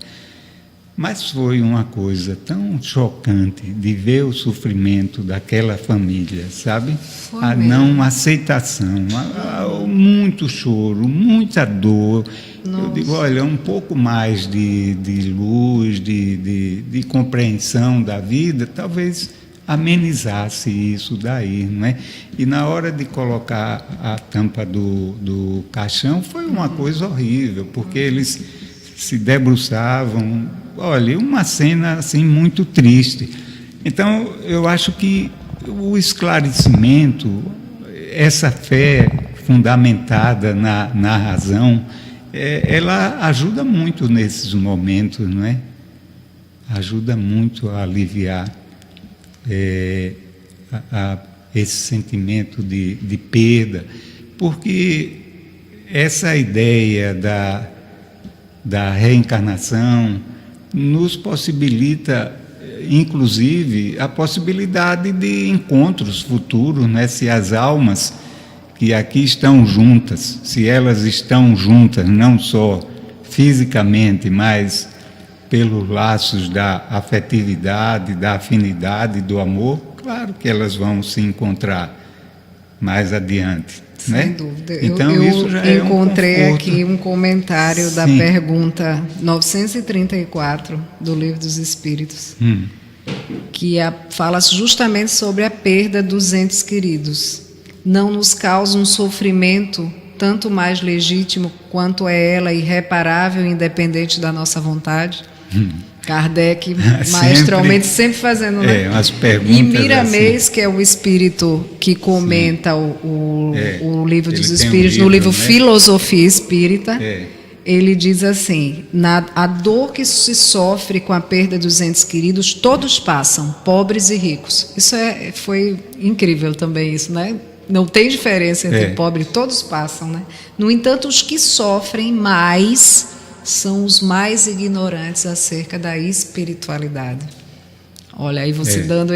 Mas foi uma coisa tão chocante de ver o sofrimento daquela família, sabe? Foi a mesmo. Não aceitação, muito choro, muita dor. Nossa. Eu digo, olha, um pouco mais de luz, de compreensão da vida, talvez amenizasse isso daí, não é? E na hora de colocar a tampa do caixão foi uma coisa horrível, porque eles se debruçavam, olha, uma cena assim muito triste. Então eu acho que o esclarecimento, essa fé fundamentada na razão, ela ajuda muito nesses momentos, não é? Ajuda muito a aliviar esse sentimento de perda, porque essa ideia da reencarnação nos possibilita, inclusive, a possibilidade de encontros futuros, né? Se as almas que aqui estão juntas, se elas estão juntas, não só fisicamente, mas pelos laços da afetividade, da afinidade, do amor, claro que elas vão se encontrar mais adiante. Sem né? dúvida. Então, isso já encontrei é um aqui um comentário Sim. da pergunta 934 do Livro dos Espíritos, que fala justamente sobre a perda dos entes queridos. Não nos causa um sofrimento tanto mais legítimo quanto é ela irreparável, independente da nossa vontade? Kardec, maestralmente, sempre fazendo, né? Umas perguntas e Miramês, assim. que é o espírito que comenta o Livro dos Espíritos, no livro né? Filosofia Espírita, ele diz assim: a dor que se sofre com a perda dos entes queridos, todos passam, pobres e ricos. Isso foi incrível também, isso, né? Não tem diferença entre pobre, todos passam, né? No entanto, os que sofrem mais são os mais ignorantes acerca da espiritualidade. Olha, aí você dando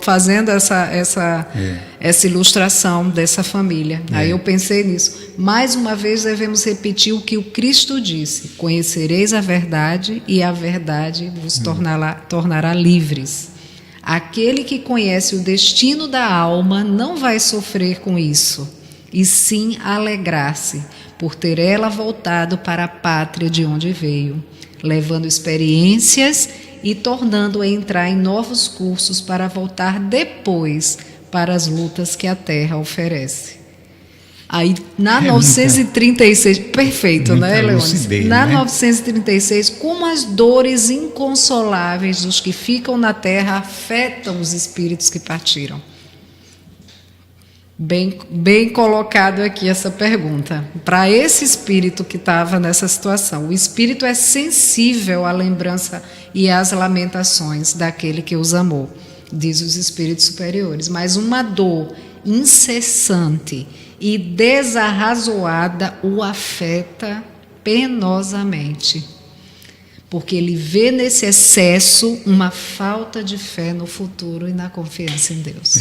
fazendo essa ilustração dessa família. Aí eu pensei nisso. Mais uma vez devemos repetir o que o Cristo disse: conhecereis a verdade e a verdade vos tornará livres. Aquele que conhece o destino da alma não vai sofrer com isso, e sim alegrar-se por ter ela voltado para a pátria de onde veio, levando experiências e tornando-a entrar em novos cursos para voltar depois para as lutas que a Terra oferece. Aí, na 936, perfeito, né, Leônidas? Na 936, como as dores inconsoláveis dos que ficam na Terra afetam os espíritos que partiram. Bem colocado aqui essa pergunta. Para esse espírito que estava nessa situação, o espírito é sensível à lembrança e às lamentações daquele que os amou, diz os espíritos superiores, mas uma dor incessante e desarrazoada o afeta penosamente, porque ele vê nesse excesso uma falta de fé no futuro e na confiança em Deus.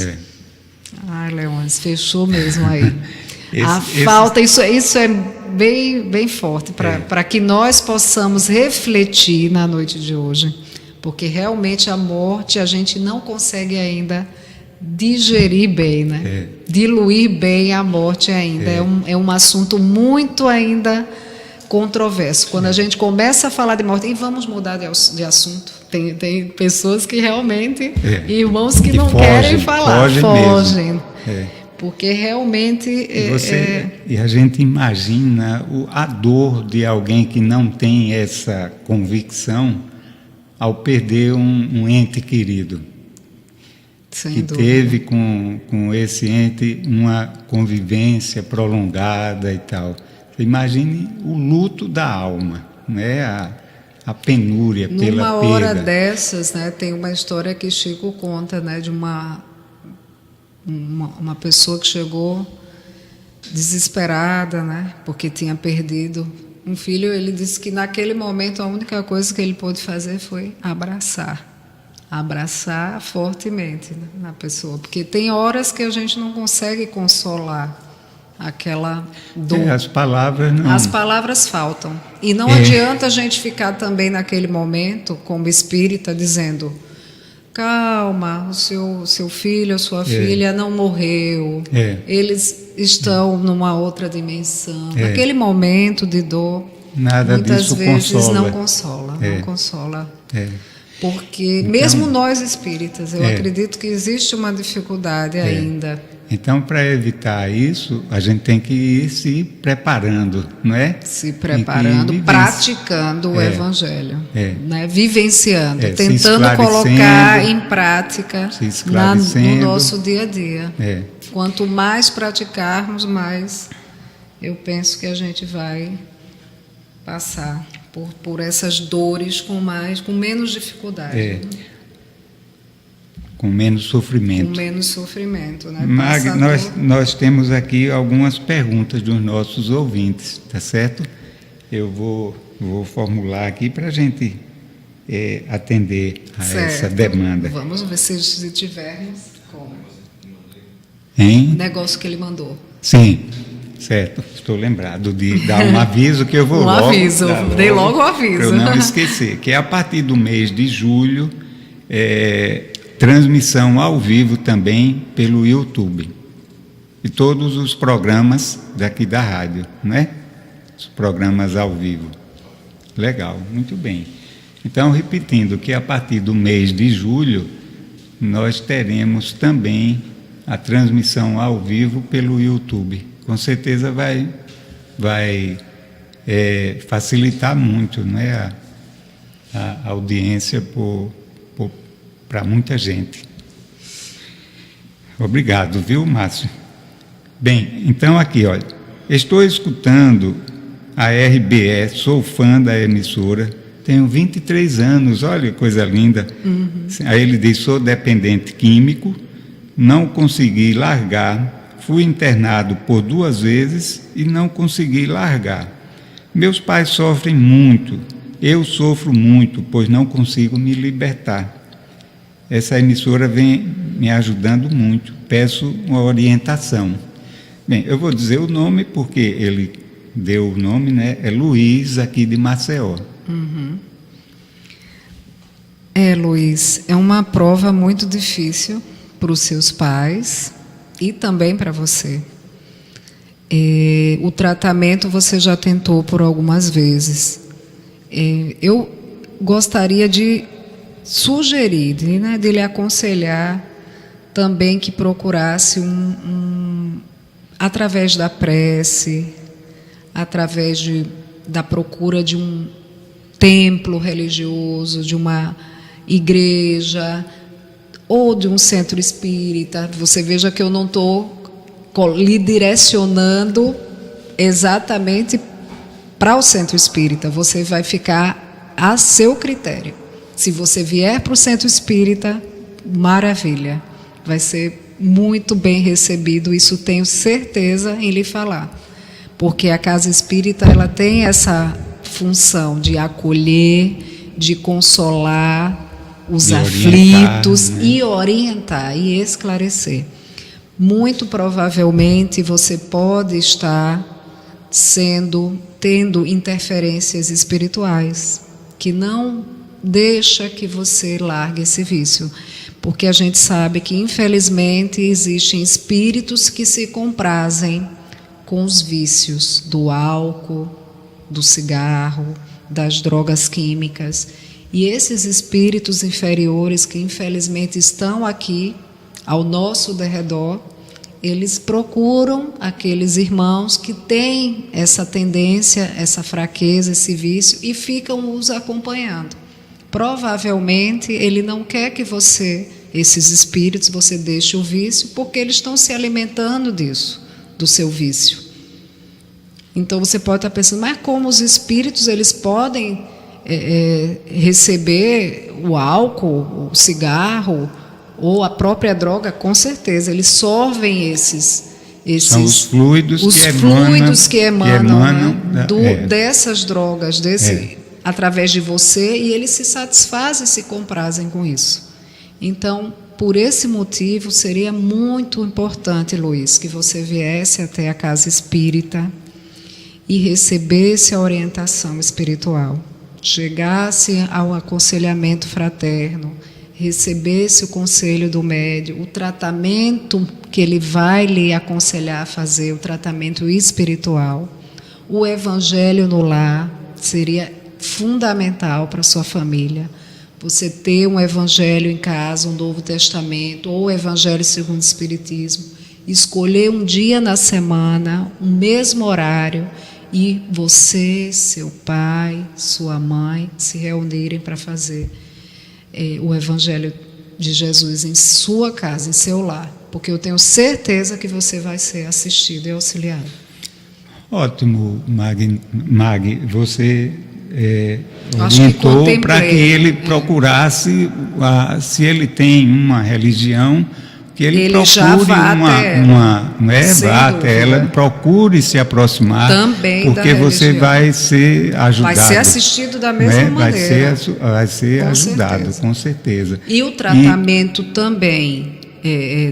Leônidas, fechou mesmo aí. falta, isso é bem forte para que nós possamos refletir na noite de hoje, porque realmente a morte a gente não consegue ainda digerir bem, né? Diluir bem a morte ainda. É um assunto muito ainda controverso. Quando a gente começa a falar de morte, e vamos mudar de assunto. Tem pessoas que realmente, irmãos que não querem falar, fogem. Porque realmente... E a gente imagina a dor de alguém que não tem essa convicção ao perder um ente querido. Sem que dúvida. Teve com esse ente uma convivência prolongada e tal. Você imagine o luto da alma, né? A penúria pela perda. Numa hora dessas, né, tem uma história que Chico conta, né, de uma pessoa que chegou desesperada, né, porque tinha perdido um filho. Ele disse que naquele momento a única coisa que ele pôde fazer foi abraçar fortemente, né, na pessoa, porque tem horas que a gente não consegue consolar aquela dor. As palavras não... As palavras faltam. E não adianta a gente ficar também naquele momento, como espírita, dizendo: calma, o seu filho, a sua filha não morreu. Eles estão numa outra dimensão. Naquele momento de dor, nada muitas disso vezes consola. não consola. Porque mesmo nós espíritas, eu acredito que existe uma dificuldade ainda. Então, para evitar isso, a gente tem que ir se preparando, não é? Se preparando, praticando o Evangelho, né? Vivenciando, tentando colocar em prática no nosso dia a dia. Quanto mais praticarmos, mais eu penso que a gente vai passar por essas dores com menos dificuldade. Com menos sofrimento. Com menos sofrimento, né? Mag, nós temos aqui algumas perguntas dos nossos ouvintes, tá certo? Eu vou formular aqui para a gente atender a essa demanda. Vamos ver se tivermos como. Hein? O negócio que ele mandou. Sim, certo. Estou lembrado de dar um aviso que eu vou logo... Dei logo o aviso. Para eu não esquecer, que é a partir do mês de julho... transmissão ao vivo também pelo YouTube. E todos os programas daqui da rádio, né? Os programas ao vivo. Legal, muito bem. Então, repetindo que a partir do mês de julho, nós teremos também a transmissão ao vivo pelo YouTube. Com certeza vai facilitar muito, né, a audiência para muita gente. Obrigado, viu, Márcio? Bem, então aqui, olha, estou escutando a RBE, sou fã da emissora, tenho 23 anos, olha que coisa linda. Aí ele diz: sou dependente químico, não consegui largar, fui internado por 2 vezes e não consegui largar. Meus pais sofrem muito, eu sofro muito, pois não consigo me libertar. Essa emissora vem me ajudando muito. Peço uma orientação. Bem, eu vou dizer o nome porque ele deu o nome, né? É Luiz, aqui de Maceió. Luiz, é uma prova muito difícil para os seus pais e também para você. O tratamento você já tentou por algumas vezes. Eu gostaria de sugerir, de lhe aconselhar também que procurasse através da prece, através da procura de um templo religioso, de uma igreja ou de um centro espírita. Você veja que eu não estou lhe direcionando exatamente para o centro espírita. Você vai ficar a seu critério. Se você vier para o centro espírita, maravilha, vai ser muito bem recebido, isso tenho certeza em lhe falar, porque a casa espírita ela tem essa função de acolher, de consolar os aflitos, né? E orientar e esclarecer. muito provavelmente você pode estar tendo interferências espirituais que não deixa que você largue esse vício, porque a gente sabe que infelizmente existem espíritos que se comprazem com os vícios do álcool, do cigarro, das drogas químicas, e esses espíritos inferiores que infelizmente estão aqui ao nosso derredor, eles procuram aqueles irmãos que têm essa tendência, essa fraqueza, esse vício, e ficam os acompanhando. Provavelmente ele não quer que esses espíritos, você deixe o vício, porque eles estão se alimentando disso, do seu vício. Então você pode estar pensando, mas como os espíritos eles podem receber o álcool, o cigarro, ou a própria droga? Com certeza, eles sorvem esses são os fluidos que emanam dessas drogas, através de você, e eles se satisfazem, se comprazem com isso. Então, por esse motivo, seria muito importante, Luiz, que você viesse até a casa espírita e recebesse a orientação espiritual, chegasse ao aconselhamento fraterno, recebesse o conselho do médium, o tratamento que ele vai lhe aconselhar a fazer, o tratamento espiritual. O evangelho no lar seria fundamental para a sua família. Você ter um evangelho em casa, um Novo Testamento, ou o evangelho segundo o Espiritismo, escolher um dia na semana, um mesmo horário, e você, seu pai, sua mãe se reunirem para fazer o Evangelho de Jesus em sua casa, em seu lar, porque eu tenho certeza que você vai ser assistido e auxiliado. Ótimo, Mag, você orientou para que ele procurasse, se ele tem uma religião, que ele procure vá até ela, procure se aproximar, também, porque você vai ser ajudado. Vai ser assistido da mesma maneira. Vai ser ajudado, com certeza. E o tratamento também,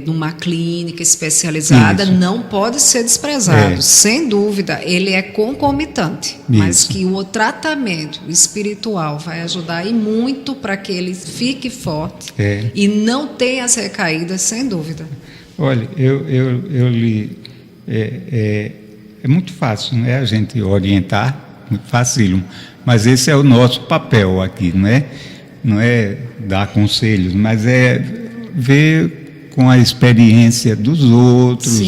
numa clínica especializada, não pode ser desprezado, sem dúvida, ele é concomitante, mas que o tratamento espiritual vai ajudar e muito para que ele fique forte e não tenha as recaídas, sem dúvida. Olha, eu li, é muito fácil, não é, a gente orientar, muito facílimo, mas esse é o nosso papel aqui, não é dar conselhos, mas é ver com a experiência dos outros,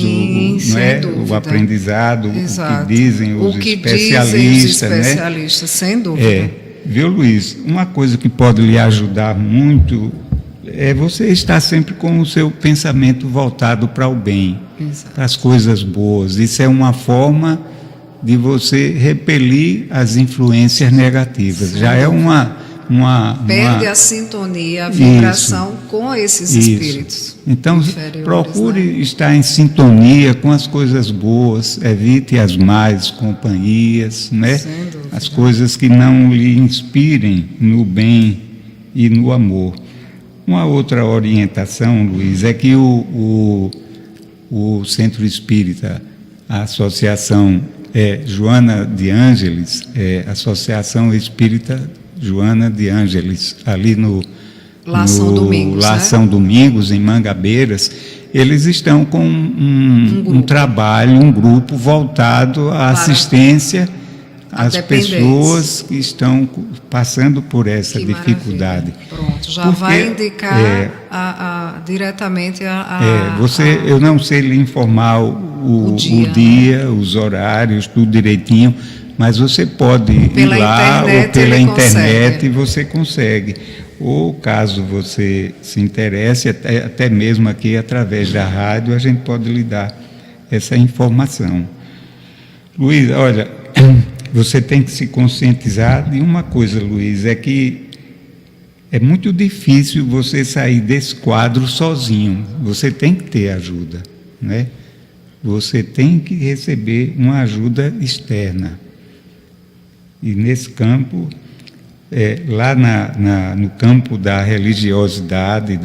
o aprendizado, o que dizem os especialistas, sem dúvida. Viu, Luiz? Uma coisa que pode lhe ajudar muito é você estar sempre com o seu pensamento voltado para o bem, para as coisas boas. Isso é uma forma de você repelir as influências negativas. Já é perde a sintonia, a vibração com esses espíritos. Então, procure estar em sintonia com as coisas boas, evite as más companhias, as coisas que não lhe inspirem no bem e no amor. Uma outra orientação, Luiz, é que o Centro Espírita, a Associação Joana de Ângeles, Associação Espírita Joana de Ângeles, ali no São Domingos, em Mangabeiras, eles estão com um trabalho, um grupo voltado à assistência às pessoas que estão passando por essa dificuldade. Pronto, já vai indicar diretamente eu não sei lhe informar o dia, os horários, tudo direitinho, mas você pode ir lá ou pela internet e você consegue. Ou caso você se interesse, até mesmo aqui através da rádio, a gente pode lhe dar essa informação. Luiz, olha, você tem que se conscientizar de uma coisa, Luiz, é que é muito difícil você sair desse quadro sozinho. Você tem que ter ajuda, Você tem que receber uma ajuda externa. E nesse campo, lá no campo da religiosidade,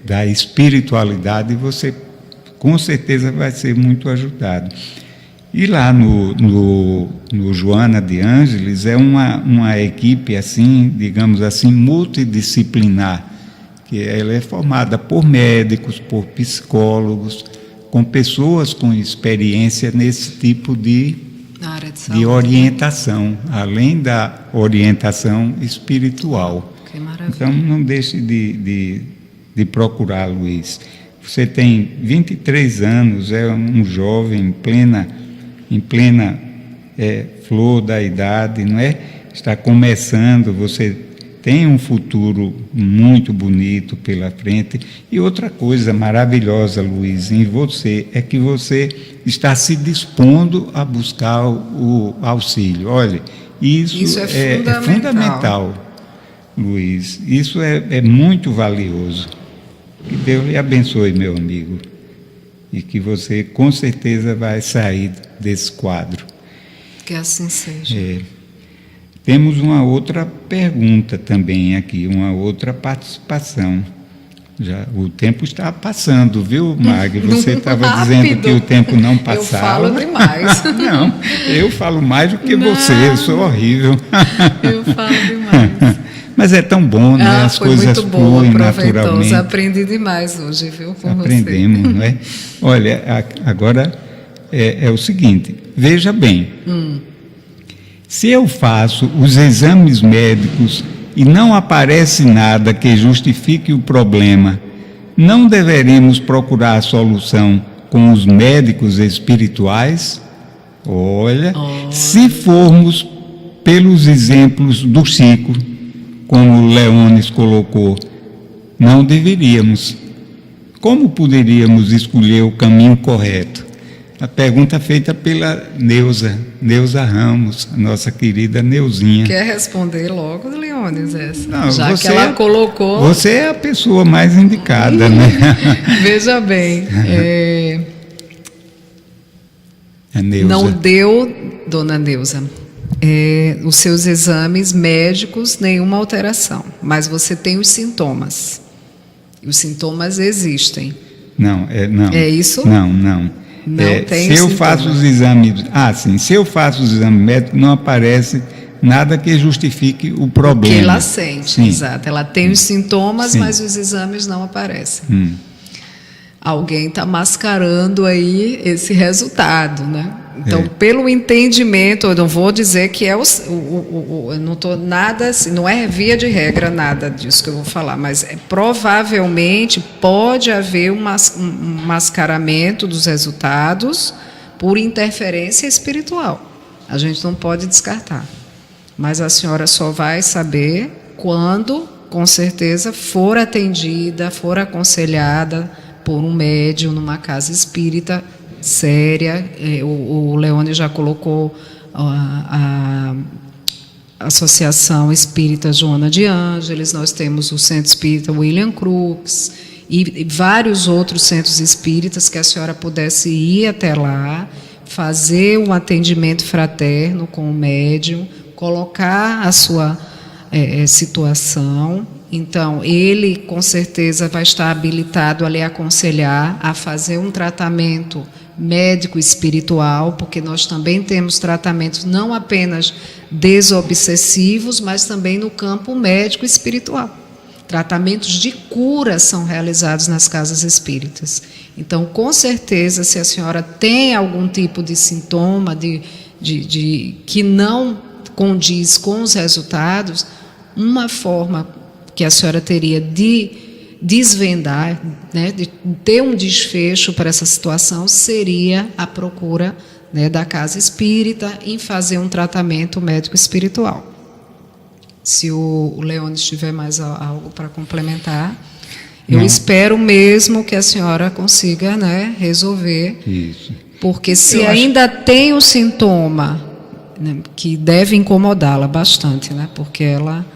da espiritualidade, você com certeza vai ser muito ajudado. E lá no Joana de Ângeles é uma equipe assim, digamos assim, multidisciplinar, que ela é formada por médicos, por psicólogos, com pessoas com experiência nesse tipo de orientação, além da orientação espiritual. Que maravilha. Então, não deixe de procurar, Luiz. Você tem 23 anos, é um jovem em plena flor da idade, não é? Está começando, você tem um futuro muito bonito pela frente. E outra coisa maravilhosa, Luiz, em você, é que você está se dispondo a buscar o auxílio. Olha, isso é fundamental, Luiz. Isso é muito valioso. Que Deus lhe abençoe, meu amigo. E que você, com certeza, vai sair desse quadro. Que assim seja. Temos uma outra pergunta também aqui, uma outra participação. O tempo está passando, viu, Mag? Você estava dizendo que o tempo não passava. Eu falo demais. Não, eu falo mais do que você, eu sou horrível. Eu falo demais. Mas é tão bom, né? As coisas fluem naturalmente. Aprendi demais hoje, viu, com Aprendemos, você. Não é? Olha, agora é o seguinte, veja bem. Se eu faço os exames médicos e não aparece nada que justifique o problema, não deveríamos procurar a solução com os médicos espirituais? Olha, se formos pelos exemplos do Chico, como o Leones colocou, não deveríamos. Como poderíamos escolher o caminho correto? A pergunta feita pela Neuza Ramos, nossa querida Neuzinha. Quer responder logo, Leones, essa? Não, já que ela colocou... Você é a pessoa mais indicada, né? Veja bem, A Neuza. Não deu, dona Neuza, os seus exames médicos, nenhuma alteração, mas você tem os sintomas. E os sintomas existem. Não. É isso? Não. Não tem se eu faço os exames... sim. Se eu faço os exames médicos, não aparece nada que justifique o problema. O que ela sente, Sim. exato. Ela tem os sintomas, Sim. mas os exames não aparecem. Alguém está mascarando aí esse resultado, né? Então, pelo entendimento, eu não vou dizer que eu não estou nada, não é via de regra nada disso que eu vou falar, mas provavelmente pode haver um mascaramento dos resultados por interferência espiritual. A gente não pode descartar. Mas a senhora só vai saber quando, com certeza, for atendida, for aconselhada por um médium numa casa espírita séria. O Leone já colocou a Associação Espírita Joana de Ângeles, nós temos o Centro Espírita William Crookes e vários outros centros espíritas que a senhora pudesse ir até lá, fazer um atendimento fraterno com o médium, colocar a sua situação. Então, ele com certeza vai estar habilitado a lhe aconselhar a fazer um tratamento médico espiritual, porque nós também temos tratamentos não apenas desobsessivos, mas também no campo médico espiritual. Tratamentos de cura são realizados nas casas espíritas. Então, com certeza, se a senhora tem algum tipo de sintoma que não condiz com os resultados, uma forma que a senhora teria de desvendar, né, de ter um desfecho para essa situação, seria a procura, né, da casa espírita em fazer um tratamento médico espiritual. Se o Leones tiver mais algo para complementar, eu espero mesmo que a senhora consiga, né, resolver. Isso. Porque se ainda tem o sintoma, né, que deve incomodá-la bastante, né, porque ela...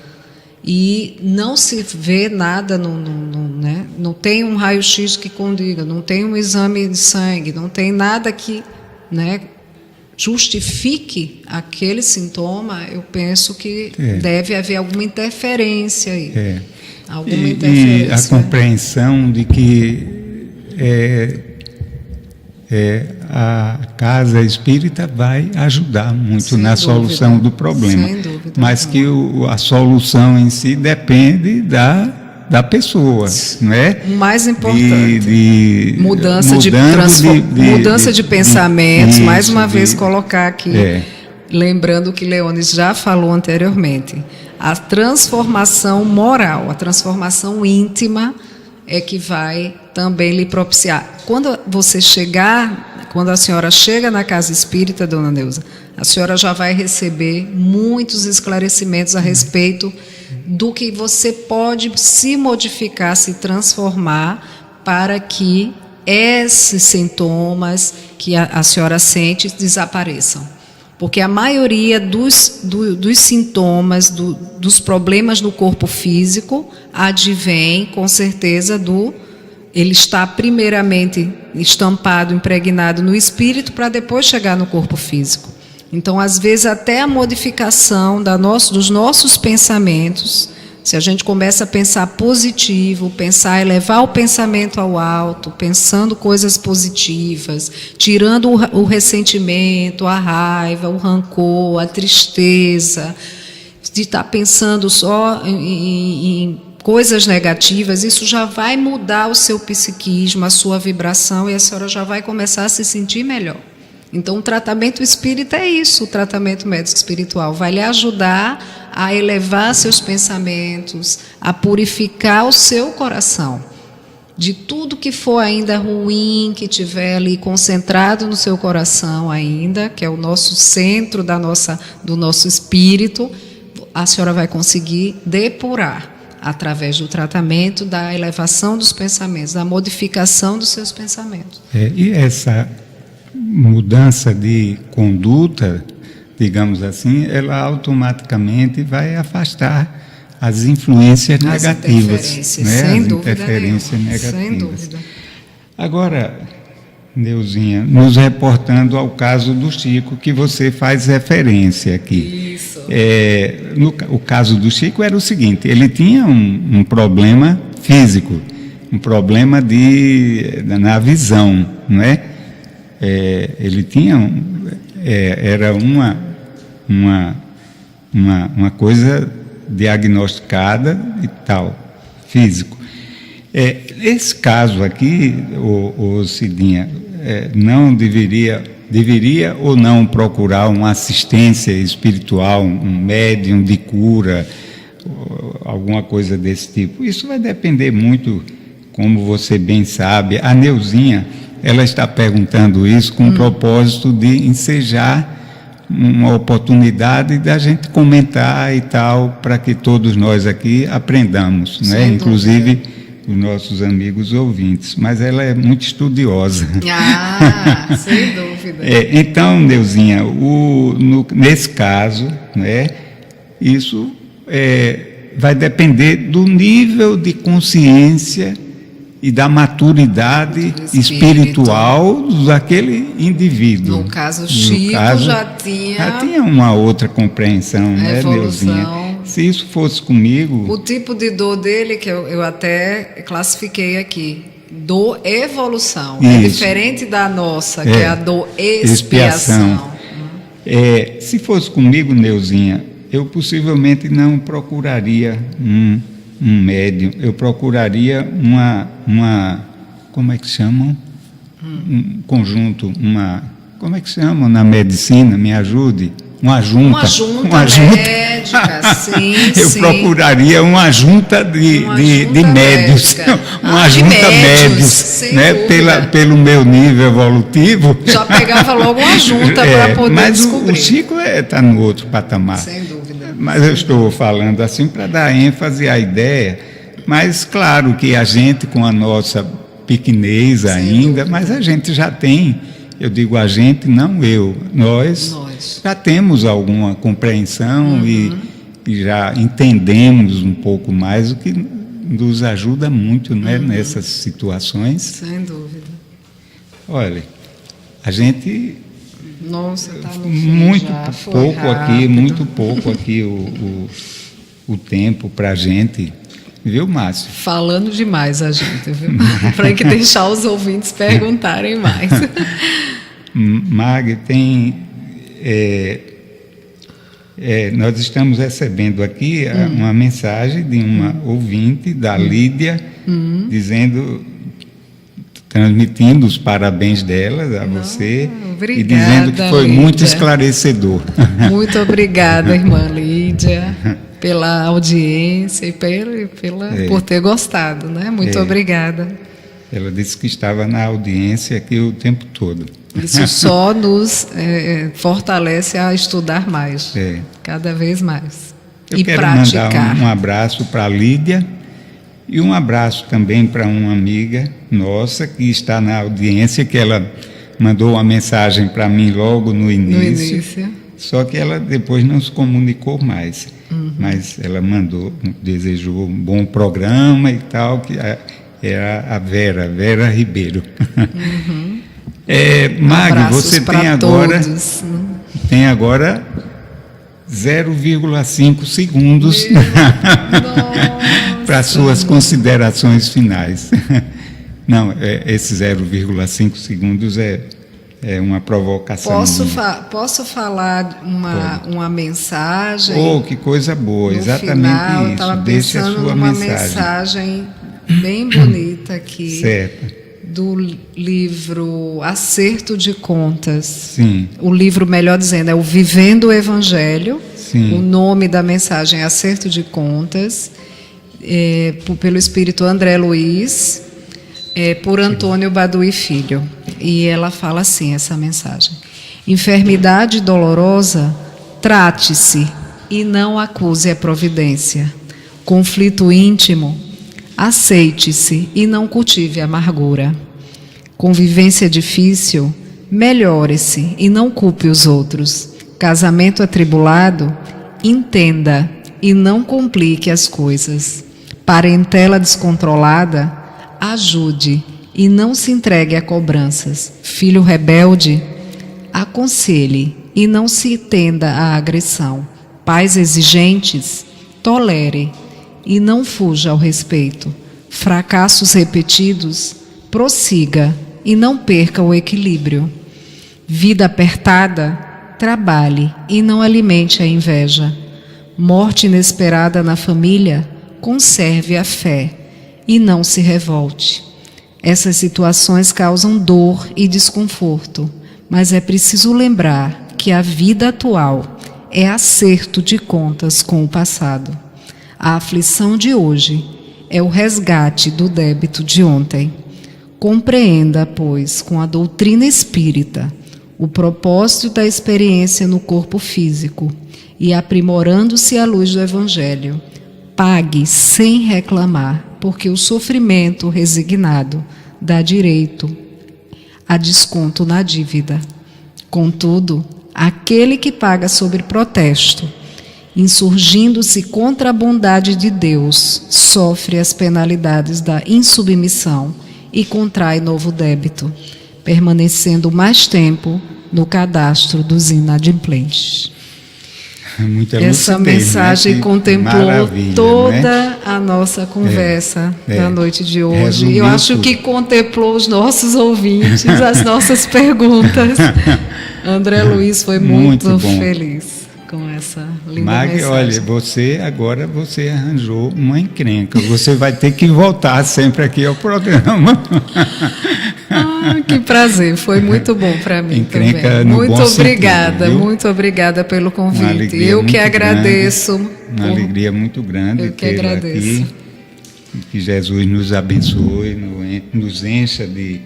E não se vê nada, né? Não tem um raio-x que condiga, não tem um exame de sangue, não tem nada que, né, justifique aquele sintoma. Eu penso que deve haver alguma interferência aí. Alguma e interferência. a compreensão de que a casa espírita vai ajudar muito Sem na dúvida. solução do problema. Sem dúvida. Mas que a solução em si depende da pessoa, não é? O mais importante. Mudança de pensamentos. Isso, mais uma vez colocar aqui, lembrando o que Leônidas já falou anteriormente. A transformação moral, a transformação íntima é que vai também lhe propiciar. Quando a senhora chega na casa espírita, dona Neuza, a senhora já vai receber muitos esclarecimentos a respeito do que você pode se modificar, se transformar, para que esses sintomas que a senhora sente desapareçam. Porque a maioria dos sintomas, dos problemas no corpo físico, advém com certeza ele está primeiramente estampado, impregnado no espírito, para depois chegar no corpo físico. Então, às vezes, até a modificação dos nossos pensamentos, se a gente começa a pensar positivo, elevar o pensamento ao alto, pensando coisas positivas, tirando o ressentimento, a raiva, o rancor, a tristeza, de estar pensando só em coisas negativas, isso já vai mudar o seu psiquismo, a sua vibração, e a senhora já vai começar a se sentir melhor. Então, o tratamento espírita é isso, o tratamento médico espiritual vai lhe ajudar a elevar seus pensamentos, a purificar o seu coração de tudo que for ainda ruim, que tiver ali concentrado no seu coração ainda, que é o nosso centro do nosso espírito. A senhora vai conseguir depurar através do tratamento, da elevação dos pensamentos, da modificação dos seus pensamentos. E essa mudança de conduta, digamos assim, ela automaticamente vai afastar as influências negativas, né? Sem as interferências negativas. Sem dúvida. Agora, Neuzinha, nos reportando ao caso do Chico, que você faz referência aqui. Isso. O caso do Chico era o seguinte: ele tinha um problema físico, um problema na visão, não é? Ele tinha era uma coisa diagnosticada e tal, físico. Esse caso aqui, o Cidinha, não deveria ou não procurar uma assistência espiritual, um médium de cura, alguma coisa desse tipo? Isso vai depender muito, como você bem sabe. A Neuzinha, ela está perguntando isso com o propósito de ensejar uma oportunidade da gente comentar e tal, para que todos nós aqui aprendamos, né? Inclusive os nossos amigos ouvintes. Mas ela é muito estudiosa. Sem dúvida. Então, Neuzinha, nesse caso, né, isso vai depender do nível de consciência e da maturidade espiritual daquele indivíduo. No caso, Chico já tinha uma outra compreensão, né, Neuzinha? Se isso fosse comigo... O tipo de dor dele, que eu até classifiquei aqui, dor evolução. Isso. É diferente da nossa, que é a dor expiação. Se fosse comigo, Neuzinha, eu possivelmente não procuraria um médium, eu procuraria como é que chamam? Um conjunto, como é que chamam na medicina? Me ajude. Uma junta médica, sim. Eu procuraria uma junta de médios, uma junta médios, né? Pelo meu nível evolutivo. Já pegava logo uma junta para poder descobrir. Mas o Chico está no outro patamar. Sem dúvida. Mas eu estou falando assim para dar ênfase à ideia, mas claro que a gente, com a nossa pequenez ainda, mas a gente já tem, eu digo a gente, não eu, nós já temos alguma compreensão e já entendemos um pouco mais, o que nos ajuda muito, né, nessas situações. Sem dúvida. Olha, a gente... Nossa, tá no muito pouco aqui o tempo para a gente. Viu, Márcio? Falando demais a gente, viu? Para que deixar os ouvintes perguntarem mais. Mag, tem... nós estamos recebendo aqui uma mensagem de uma ouvinte, da Lídia, transmitindo os parabéns dela a você. Obrigada, e dizendo que foi Lídia. muito esclarecedor. Muito obrigada, irmã Lídia, pela audiência e por ter gostado, né? Muito obrigada. Ela disse que estava na audiência aqui o tempo todo. Isso só nos fortalece a estudar mais, cada vez mais. Eu quero praticar. mandar um abraço para a Lídia e um abraço também para uma amiga nossa que está na audiência, que ela mandou uma mensagem para mim logo no início. Só que ela depois não se comunicou mais. Mas ela desejou um bom programa e tal, que era a Vera Ribeiro. Mag, você tem agora 0,5 segundos para suas considerações finais. Não, esse 0,5 segundos é uma provocação. Posso falar uma mensagem? Que coisa boa, no exatamente final, isso. Estava Deixe a pensando sua numa mensagem bem bonita aqui. Certo. Do livro Acerto de Contas. Sim. O livro, melhor dizendo, é o Vivendo o Evangelho. Sim. O nome da mensagem é Acerto de Contas, pelo Espírito André Luiz, por Antônio Baduy Filho. E ela fala assim, essa mensagem: enfermidade dolorosa, trate-se e não acuse a providência. Conflito íntimo, aceite-se e não cultive amargura. Convivência difícil, melhore-se e não culpe os outros. Casamento atribulado, entenda e não complique as coisas. Parentela descontrolada, ajude e não se entregue a cobranças. Filho rebelde, aconselhe e não se tenda à agressão. Pais exigentes, tolere e não fuja ao respeito. Fracassos repetidos, prossiga e não perca o equilíbrio. Vida apertada, trabalhe e não alimente a inveja. Morte inesperada na família, conserve a fé e não se revolte. Essas situações causam dor e desconforto, mas é preciso lembrar que a vida atual é acerto de contas com o passado. A aflição de hoje é o resgate do débito de ontem. Compreenda, pois, com a doutrina espírita, o propósito da experiência no corpo físico e, aprimorando-se à luz do Evangelho, pague sem reclamar, porque o sofrimento resignado dá direito a desconto na dívida. Contudo, aquele que paga sob protesto, insurgindo-se contra a bondade de Deus, sofre as penalidades da insubmissão e contrai novo débito, permanecendo mais tempo no cadastro dos inadimplentes. Essa mensagem contemplou toda a nossa conversa da noite de hoje. Resumiu Eu acho tudo. que contemplou os nossos ouvintes, as nossas perguntas. André Luiz foi muito feliz com essa linda mensagem. Olha, você arranjou uma encrenca. Você vai ter que voltar sempre aqui ao programa. Que prazer, foi muito bom para mim encrenca também. No muito bom obrigada, sentido, muito obrigada pelo convite. Eu que agradeço. Uma alegria muito grande tê-lo aqui. Que Jesus nos abençoe, nos encha de...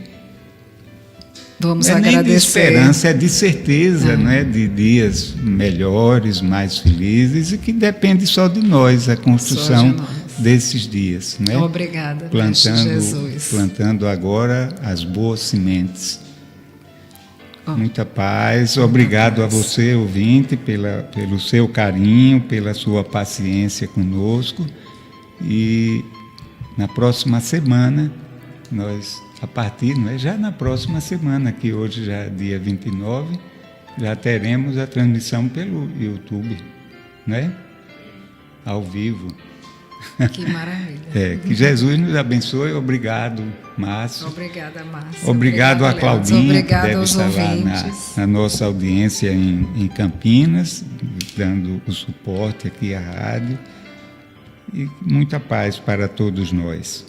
Vamos agradecer. Nem de esperança, é de certeza, né? De dias melhores, mais felizes, e que depende só de nós, a construção desses dias. Né? Obrigada, Jesus. Plantando agora as boas sementes. Muita paz. Obrigado a você, ouvinte, pelo seu carinho, pela sua paciência conosco. E na próxima semana, a partir, já na próxima semana, que hoje já é dia 29, já teremos a transmissão pelo YouTube, né? Ao vivo. Que maravilha. Que Jesus nos abençoe. Obrigado, Márcio. Obrigada, Márcio. Obrigado a Claudinha, que deve estar lá na nossa audiência em Campinas, dando o suporte aqui à rádio. E muita paz para todos nós.